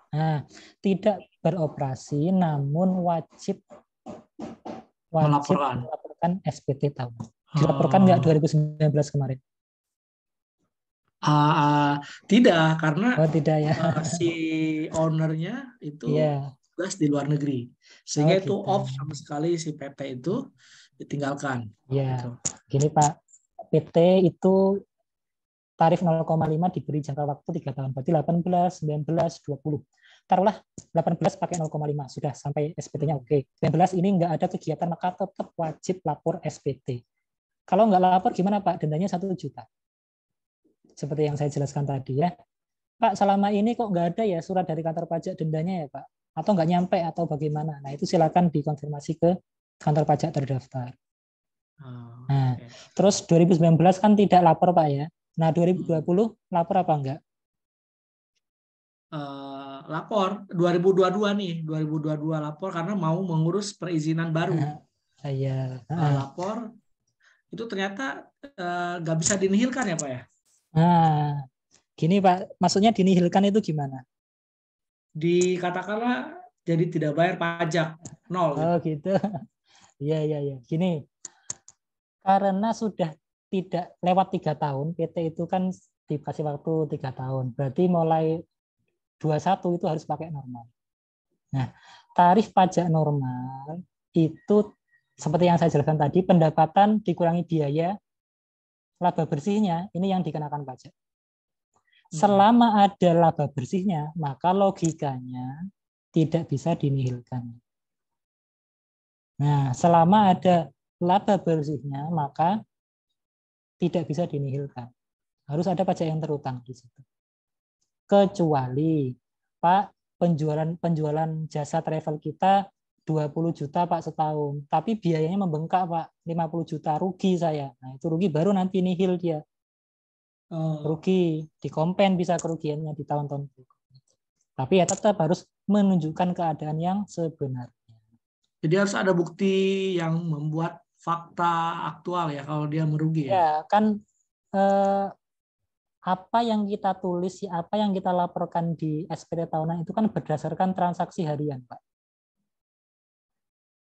Nah, tidak beroperasi namun wajib melaporkan SPT tahunan. Dilaporkan nggak 2019 kemarin? Tidak, karena tidak ya. si ownernya itu tugas di luar negeri, sehingga itu gitu. off sama sekali si PT itu ditinggalkan. Ya, gitu. Gini Pak, PT itu tarif 0,5 diberi jangka waktu 3 tahun, berarti 18, 19, 20. Taruhlah 18 pakai 0,5, sudah sampai SPT-nya oke. 19 ini nggak ada kegiatan, maka tetap wajib lapor SPT. Kalau nggak lapor gimana Pak? Dendanya 1 juta. Seperti yang saya jelaskan tadi ya. Pak, selama ini kok nggak ada ya surat dari kantor pajak dendanya ya Pak? Atau nggak nyampe atau bagaimana? Nah, itu silakan dikonfirmasi ke kantor pajak terdaftar. Nah, terus 2019 kan tidak lapor Pak ya. Nah, 2020 lapor apa enggak? Lapor 2022 nih, 2022 lapor karena mau mengurus perizinan baru. Iya. Lapor itu ternyata nggak bisa dinihilkan ya Pak ya? Nah, gini Pak, maksudnya dinihilkan itu gimana? Dikatakanlah jadi tidak bayar pajak, 0. Oh gitu. Iya. Gini, karena sudah tidak lewat 3 tahun, PT itu kan dikasih waktu 3 tahun. Berarti mulai 21 itu harus pakai normal. Nah, tarif pajak normal itu seperti yang saya jelaskan tadi, pendapatan dikurangi biaya, laba bersihnya, ini yang dikenakan pajak. Selama ada laba bersihnya, maka logikanya tidak bisa dinihilkan. Nah, selama ada laba bersihnya, maka tidak bisa dinihilkan. Harus ada pajak yang terutang di situ. Kecuali, Pak, penjualan jasa travel kita 20 juta Pak setahun, tapi biayanya membengkak Pak, 50 juta, rugi saya. Nah, itu rugi baru nanti nihil dia. Rugi, dikompen bisa kerugiannya di tahun-tahun berikutnya. Tapi ya tetap harus menunjukkan keadaan yang sebenarnya. Jadi harus ada bukti yang membuat fakta aktual ya kalau dia merugi ya. Ya, kan apa yang kita tulis, apa yang kita laporkan di SPT tahunan itu kan berdasarkan transaksi harian, Pak.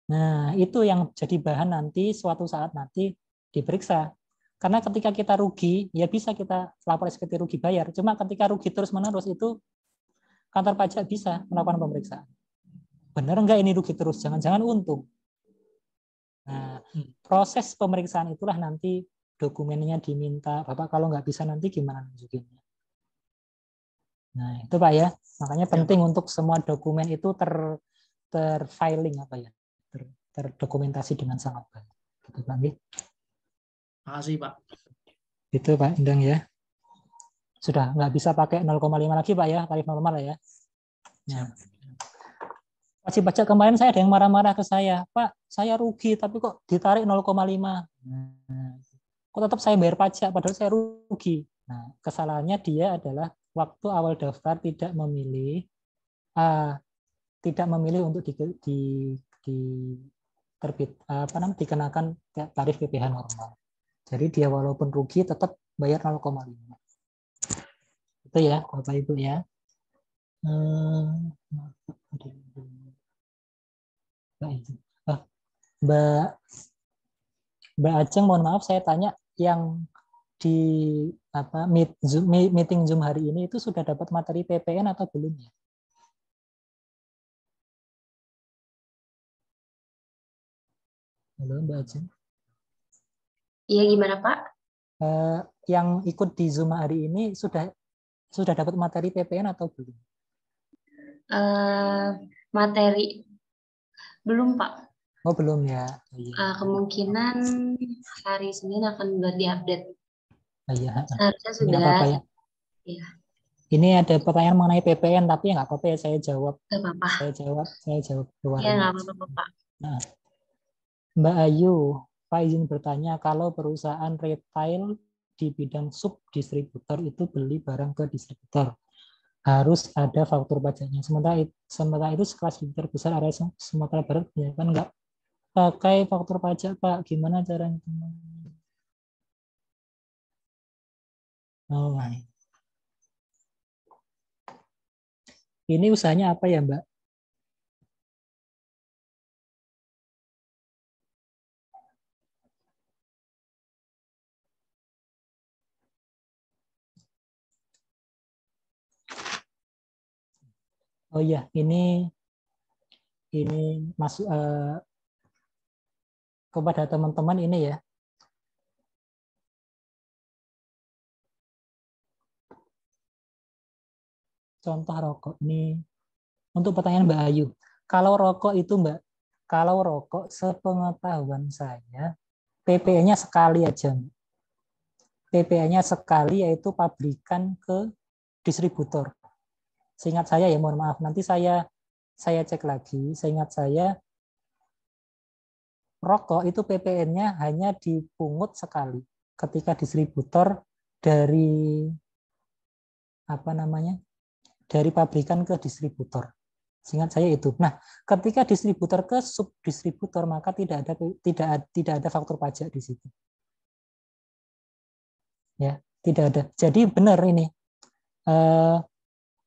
Nah, itu yang jadi bahan nanti suatu saat nanti diperiksa. Karena ketika kita rugi, ya bisa kita lapor SPT rugi bayar. Cuma ketika rugi terus-menerus itu kantor pajak bisa melakukan pemeriksaan. Benar enggak ini rugi terus? Jangan-jangan untung. Nah, proses pemeriksaan itulah nanti dokumennya diminta. Bapak kalau nggak bisa nanti gimana nunjukinnya? Nah, itu Pak ya. Makanya Ya, penting Pak. untuk semua dokumen itu terfiling apa ya? Terdokumentasi dengan sangat baik. Gitu Pak. Nggih. Makasih, Pak. Itu Pak Endang ya. Sudah nggak bisa pakai 0,5 lagi Pak ya, tarif normal ya. Nah, Siap. wajib pajak kemarin saya ada yang marah-marah ke saya, Pak, saya rugi tapi kok ditarik 0,5. Nah, kok tetap saya bayar pajak padahal saya rugi. Nah, kesalahannya dia adalah waktu awal daftar tidak memilih untuk di terbit apa namanya dikenakan tarif PPh normal. Jadi dia walaupun rugi tetap bayar 0,5. Itu ya, Bapak Ibu ya. Mbak Mbak Ajeng, mohon maaf saya tanya yang di meeting Zoom hari ini itu sudah dapat materi PPN atau belum ya? Halo Mbak Ajeng. Iya, gimana Pak? Yang ikut di Zoom hari ini sudah dapat materi PPN atau belum? Materi belum Pak. Oh belum ya. Oh, iya. Kemungkinan hari Senin akan buat diupdate. Oh, iya. Seharusnya Ini sudah. apa-apa ya? Iya. Ini ada pertanyaan mengenai PPN tapi nggak apa-apa ya saya jawab. Gak apa-apa. Saya jawab luar Iya, ini. nggak apa-apa Pak. Nah, Mbak Ayu, Pak izin bertanya, kalau perusahaan retail di bidang subdistributor itu beli barang ke distributor, harus ada faktur pajaknya. Sementara itu sekelas distributor besar area Sumatera Barat kan nggak pakai faktur pajak, Pak. Gimana caranya? Oh, ini usahanya apa ya, Mbak? Oh iya, ini masuk kepada teman-teman ini ya. Contoh rokok ini untuk pertanyaan Mbak Ayu. Kalau rokok itu Mbak, kalau rokok sepengetahuan saya PPN-nya sekali aja. PPN-nya sekali yaitu pabrikan ke distributor. Seingat saya ya, mohon maaf. Nanti saya cek lagi. Seingat saya rokok itu PPN-nya hanya dipungut sekali ketika distributor dari apa namanya? Dari pabrikan ke distributor. Seingat saya itu. Nah, ketika distributor ke subdistributor maka tidak ada faktur pajak di situ. Ya, tidak ada. Jadi benar ini.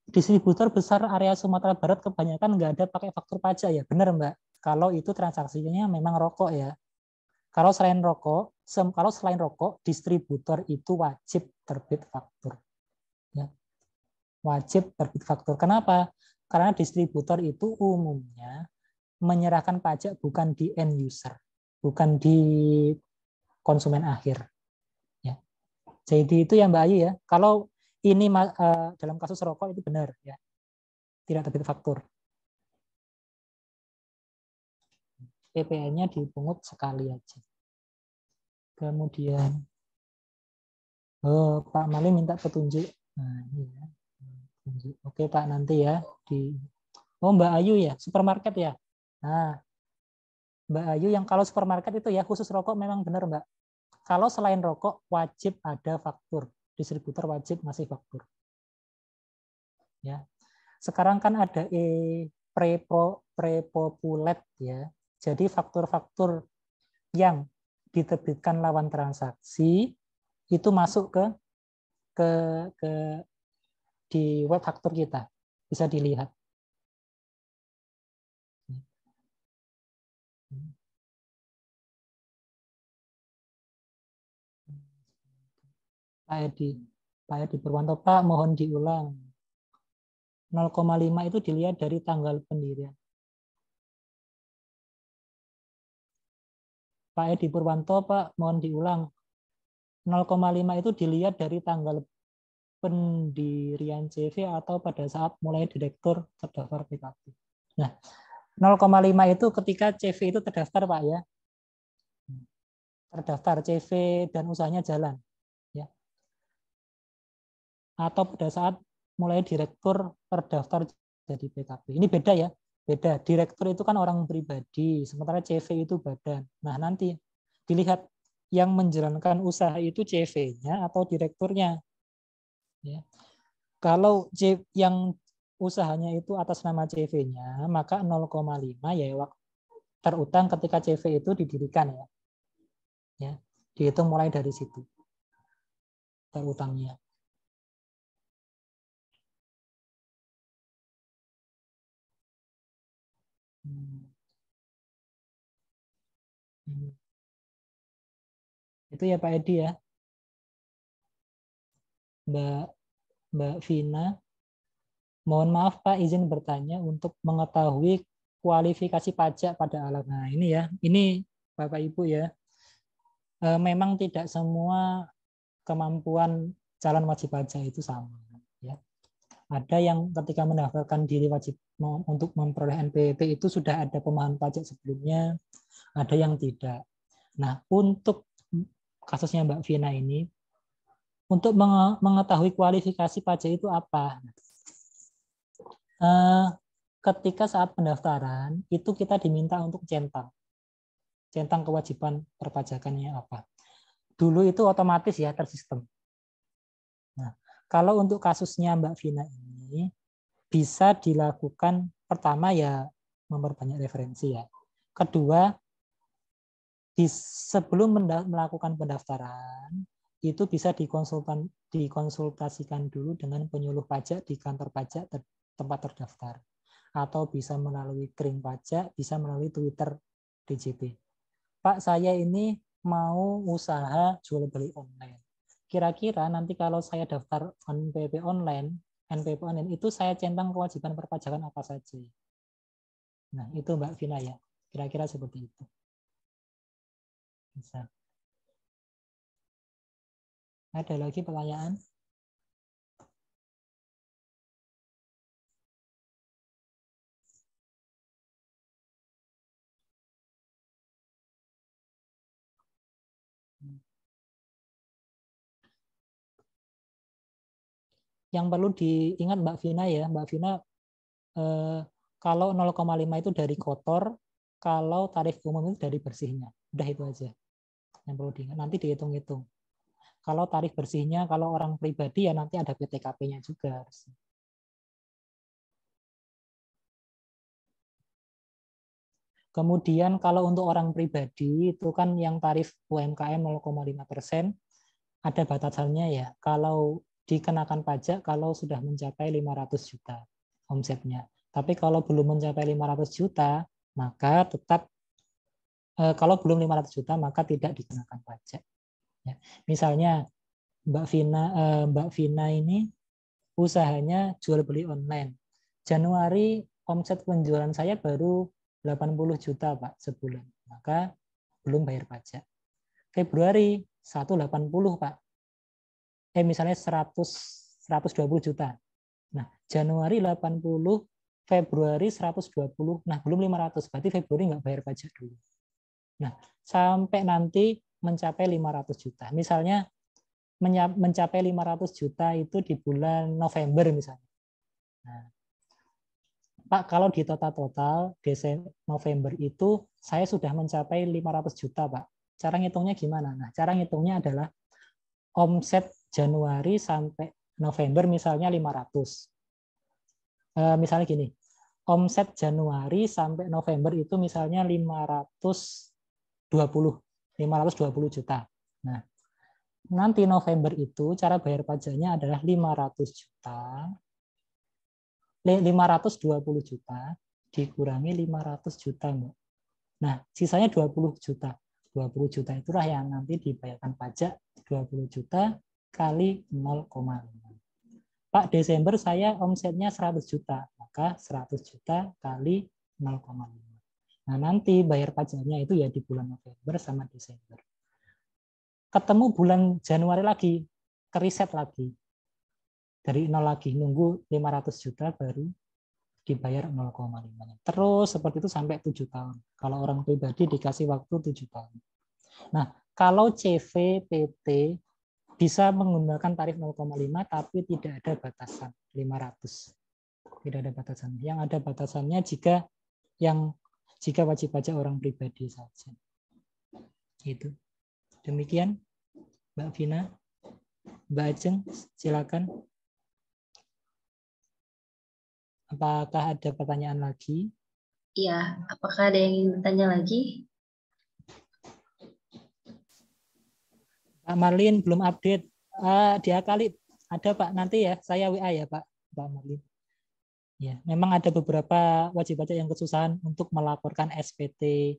Distributor besar area Sumatera Barat kebanyakan nggak ada pakai faktur pajak ya. Benar, Mbak. Kalau itu transaksinya memang rokok ya. Kalau selain rokok, distributor itu wajib terbit faktur. Ya. Wajib terbit faktur. Kenapa? Karena distributor itu umumnya menyerahkan pajak bukan di end user, bukan di konsumen akhir. Ya. Jadi itu ya Mbak Ayu ya. Kalau ini dalam kasus rokok itu benar ya, tidak terbit faktur. PPN-nya dipungut sekali aja. Kemudian, Pak Mali minta petunjuk. Nah, ini ya. Oke Pak, nanti ya Mbak Ayu ya, supermarket ya. Nah, Mbak Ayu yang kalau supermarket itu ya khusus rokok memang benar Mbak. Kalau selain rokok wajib ada faktur, distributor wajib ngasih faktur. Ya, sekarang kan ada pre-populate ya. Jadi faktur-faktur yang diterbitkan lawan transaksi itu masuk ke di web faktur kita, bisa dilihat. Pak Edi Purwanto, Pak mohon diulang. 0,5 itu dilihat dari tanggal pendirian. Pak Edi Purwanto, Pak mohon diulang. 0,5 itu dilihat dari tanggal pendirian CV atau pada saat mulai direktur terdaftar PKP. Nah, 0,5 itu ketika CV itu terdaftar, Pak ya. Terdaftar CV dan usahanya jalan, ya. Atau pada saat mulai direktur terdaftar jadi PKP. Ini beda ya. Beda. Direktur itu kan orang pribadi, sementara CV itu badan. Nah, nanti dilihat yang menjalankan usaha itu CV-nya atau direkturnya. Ya. Kalau yang usahanya itu atas nama CV-nya, maka 0,5 ya terutang ketika CV itu didirikan ya. Ya, dihitung mulai dari situ terutangnya. Itu ya Pak Edi ya. Mbak Vina, mohon maaf Pak, izin bertanya untuk mengetahui kualifikasi pajak pada alat. Nah ini ya, ini Bapak Ibu ya, memang tidak semua kemampuan calon wajib pajak itu sama. Ya. Ada yang ketika mendaftarkan diri wajib untuk memperoleh NPWP itu sudah ada pemahaman pajak sebelumnya, ada yang tidak. Nah untuk kasusnya Mbak Vina ini, untuk mengetahui kualifikasi pajak itu apa? Ketika saat pendaftaran itu kita diminta untuk centang kewajiban perpajakannya apa. Dulu itu otomatis ya tersistem. Nah, kalau untuk kasusnya Mbak Vina ini bisa dilakukan pertama ya memperbanyak referensi ya. Kedua, sebelum melakukan pendaftaran itu bisa dikonsultasikan dulu dengan penyuluh pajak di kantor pajak tempat terdaftar, atau bisa melalui kering pajak, bisa melalui Twitter DJP. Pak, saya ini mau usaha jual beli online. Kira-kira nanti kalau saya daftar NPWP online itu saya centang kewajiban perpajakan apa saja. Nah, itu Mbak Vina ya. Kira-kira seperti itu. Bisa. Ada lagi pertanyaan? Yang perlu diingat Mbak Vina ya, Mbak Vina, kalau 0,5 itu dari kotor, kalau tarif umum itu dari bersihnya. Udah itu aja yang perlu diingat. Nanti dihitung-hitung. Kalau tarif bersihnya, kalau orang pribadi ya nanti ada PTKP-nya juga. Kemudian kalau untuk orang pribadi itu kan yang tarif UMKM 0,5%, ada batasannya ya. Kalau dikenakan pajak kalau sudah mencapai 500 juta omsetnya. Tapi kalau belum mencapai 500 juta, maka tetap kalau belum 500 juta maka tidak dikenakan pajak. Ya. Misalnya Mbak Vina ini usahanya jual beli online. Januari omset penjualan saya baru 80 juta Pak sebulan. Maka belum bayar pajak. Februari 180 Pak. Misalnya 120 juta. Nah, Januari 80, Februari 120, nah belum 500, berarti Februari nggak bayar pajak dulu. Nah, sampai nanti mencapai 500 juta. Misalnya mencapai 500 juta itu di bulan November misalnya. Nah, Pak, kalau di total Desember November itu saya sudah mencapai 500 juta, Pak. Cara ngitungnya gimana? Nah, cara ngitungnya adalah omset Januari sampai November misalnya 500. Misalnya gini, omset Januari sampai November itu misalnya 520 juta. Nah, nanti November itu cara bayar pajaknya adalah 500 juta. 520 juta dikurangi 500 juta, Mbak. Nah, sisanya 20 juta. 20 juta itulah yang nanti dibayarkan pajak, 20 juta kali 0,5. Pak, Desember saya omsetnya 100 juta, maka 100 juta kali 0,5. Nah, nanti bayar pajaknya itu ya di bulan November sama Desember. Ketemu bulan Januari lagi, keriset lagi. dari nol lagi, nunggu 500 juta baru dibayar 0,5-nya. Terus seperti itu sampai 7 tahun. Kalau orang pribadi dikasih waktu 7 tahun. Nah, kalau CV, PT bisa menggunakan tarif 0,5 tapi tidak ada batasan 500. Tidak ada batasan. Yang ada batasannya jika wajib pajak orang pribadi saja. Itu. Demikian Mbak Vina. Mbak Ajeng, silakan. Apakah ada pertanyaan lagi? Iya, apakah ada yang ingin bertanya lagi? Pak Marlin belum update. Dia kali ada Pak, nanti ya saya WA ya Pak Marlin. Ya, memang ada beberapa wajib pajak yang kesusahan untuk melaporkan SPT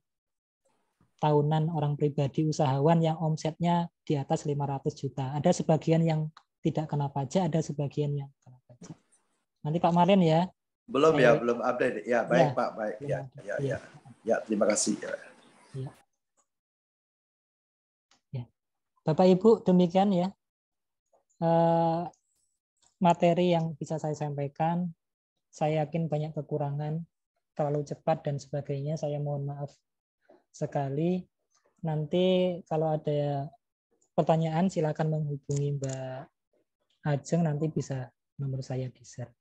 tahunan orang pribadi usahawan yang omsetnya di atas 500 juta. Ada sebagian yang tidak kena pajak, ada sebagian yang kena pajak. Nanti Pak Marlin ya. Belum update. Ya, baik Pak, baik. Ya, terima kasih. Ya. Bapak Ibu, demikian ya materi yang bisa saya sampaikan. Saya yakin banyak kekurangan, terlalu cepat dan sebagainya. Saya mohon maaf sekali. Nanti kalau ada pertanyaan silakan menghubungi Mbak Ajeng, nanti bisa nomor saya di-share.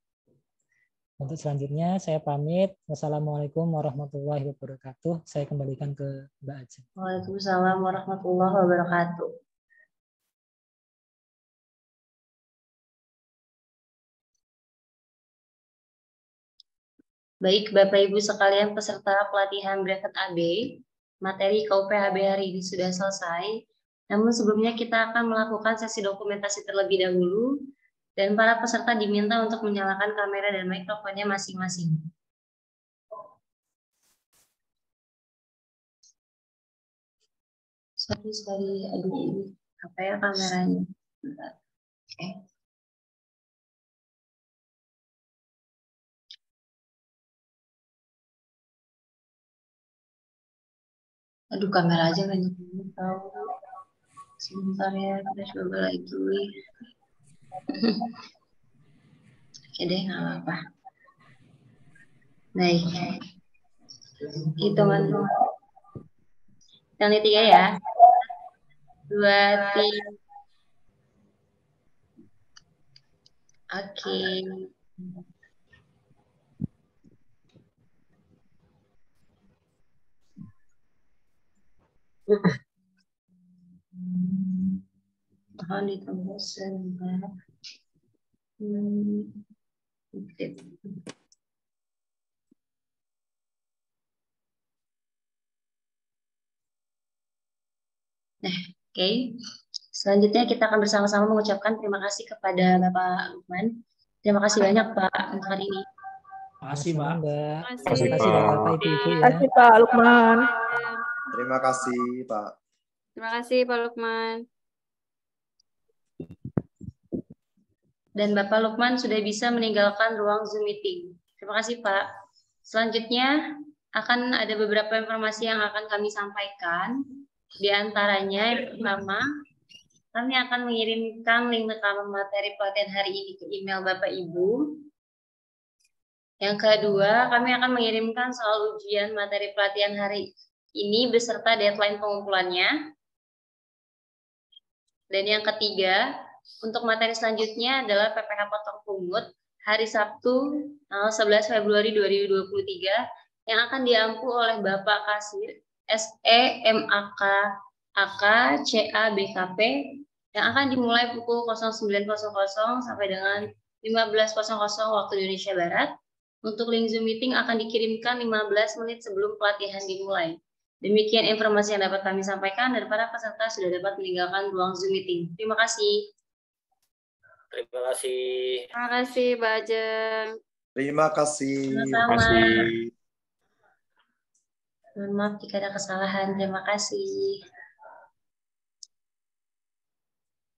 Untuk selanjutnya saya pamit. Wassalamualaikum warahmatullahi wabarakatuh. Saya kembalikan ke Mbak Ajeng. Waalaikumsalam warahmatullahi wabarakatuh. Baik, Bapak Ibu sekalian peserta pelatihan bracket AB, materi KUP HB hari ini sudah selesai. Namun sebelumnya kita akan melakukan sesi dokumentasi terlebih dahulu, dan para peserta diminta untuk menyalakan kamera dan mikrofonnya masing-masing. Sorry, aduh ini apa ya kameranya? Oke. Aduh, kamera aja banyak banget tahu. Sebentar ya, kita coba lagi. Oke deh, nggak apa-apa. Baik. Hitungan. Yang ketiga ya. 2, 3. Oke. Mohon ditunggu sebentar. Nah, oke. Selanjutnya kita akan bersama-sama mengucapkan terima kasih kepada Bapak Lukman. Terima kasih banyak Pak untuk hari ini. Terima kasih Mbak. Terima kasih Bapak Ibu-Ibu ya. Terima kasih Pak Lukman. Terima kasih Pak. Terima kasih Pak Lukman. Dan Bapak Lukman sudah bisa meninggalkan ruang Zoom meeting. Terima kasih Pak. Selanjutnya akan ada beberapa informasi yang akan kami sampaikan. Di antaranya yang pertama, kami akan mengirimkan link rekaman materi pelatihan hari ini ke email Bapak Ibu. Yang kedua, kami akan mengirimkan soal ujian materi pelatihan hari ini beserta deadline pengumpulannya. Dan yang ketiga, untuk materi selanjutnya adalah PPh potong pungut hari Sabtu tanggal 11 Februari 2023 yang akan diampu oleh Bapak Kasir SEMAK AK CA BKP yang akan dimulai pukul 09.00 sampai dengan 15.00 waktu Indonesia Barat. Untuk link Zoom meeting akan dikirimkan 15 menit sebelum pelatihan dimulai. Demikian informasi yang dapat kami sampaikan dan para peserta sudah dapat meninggalkan ruang Zoom meeting. Terima kasih. Terima kasih. Terima kasih Mbak Ajeng. Terima kasih. Sama-sama. Mohon maaf jika ada kesalahan. Terima kasih.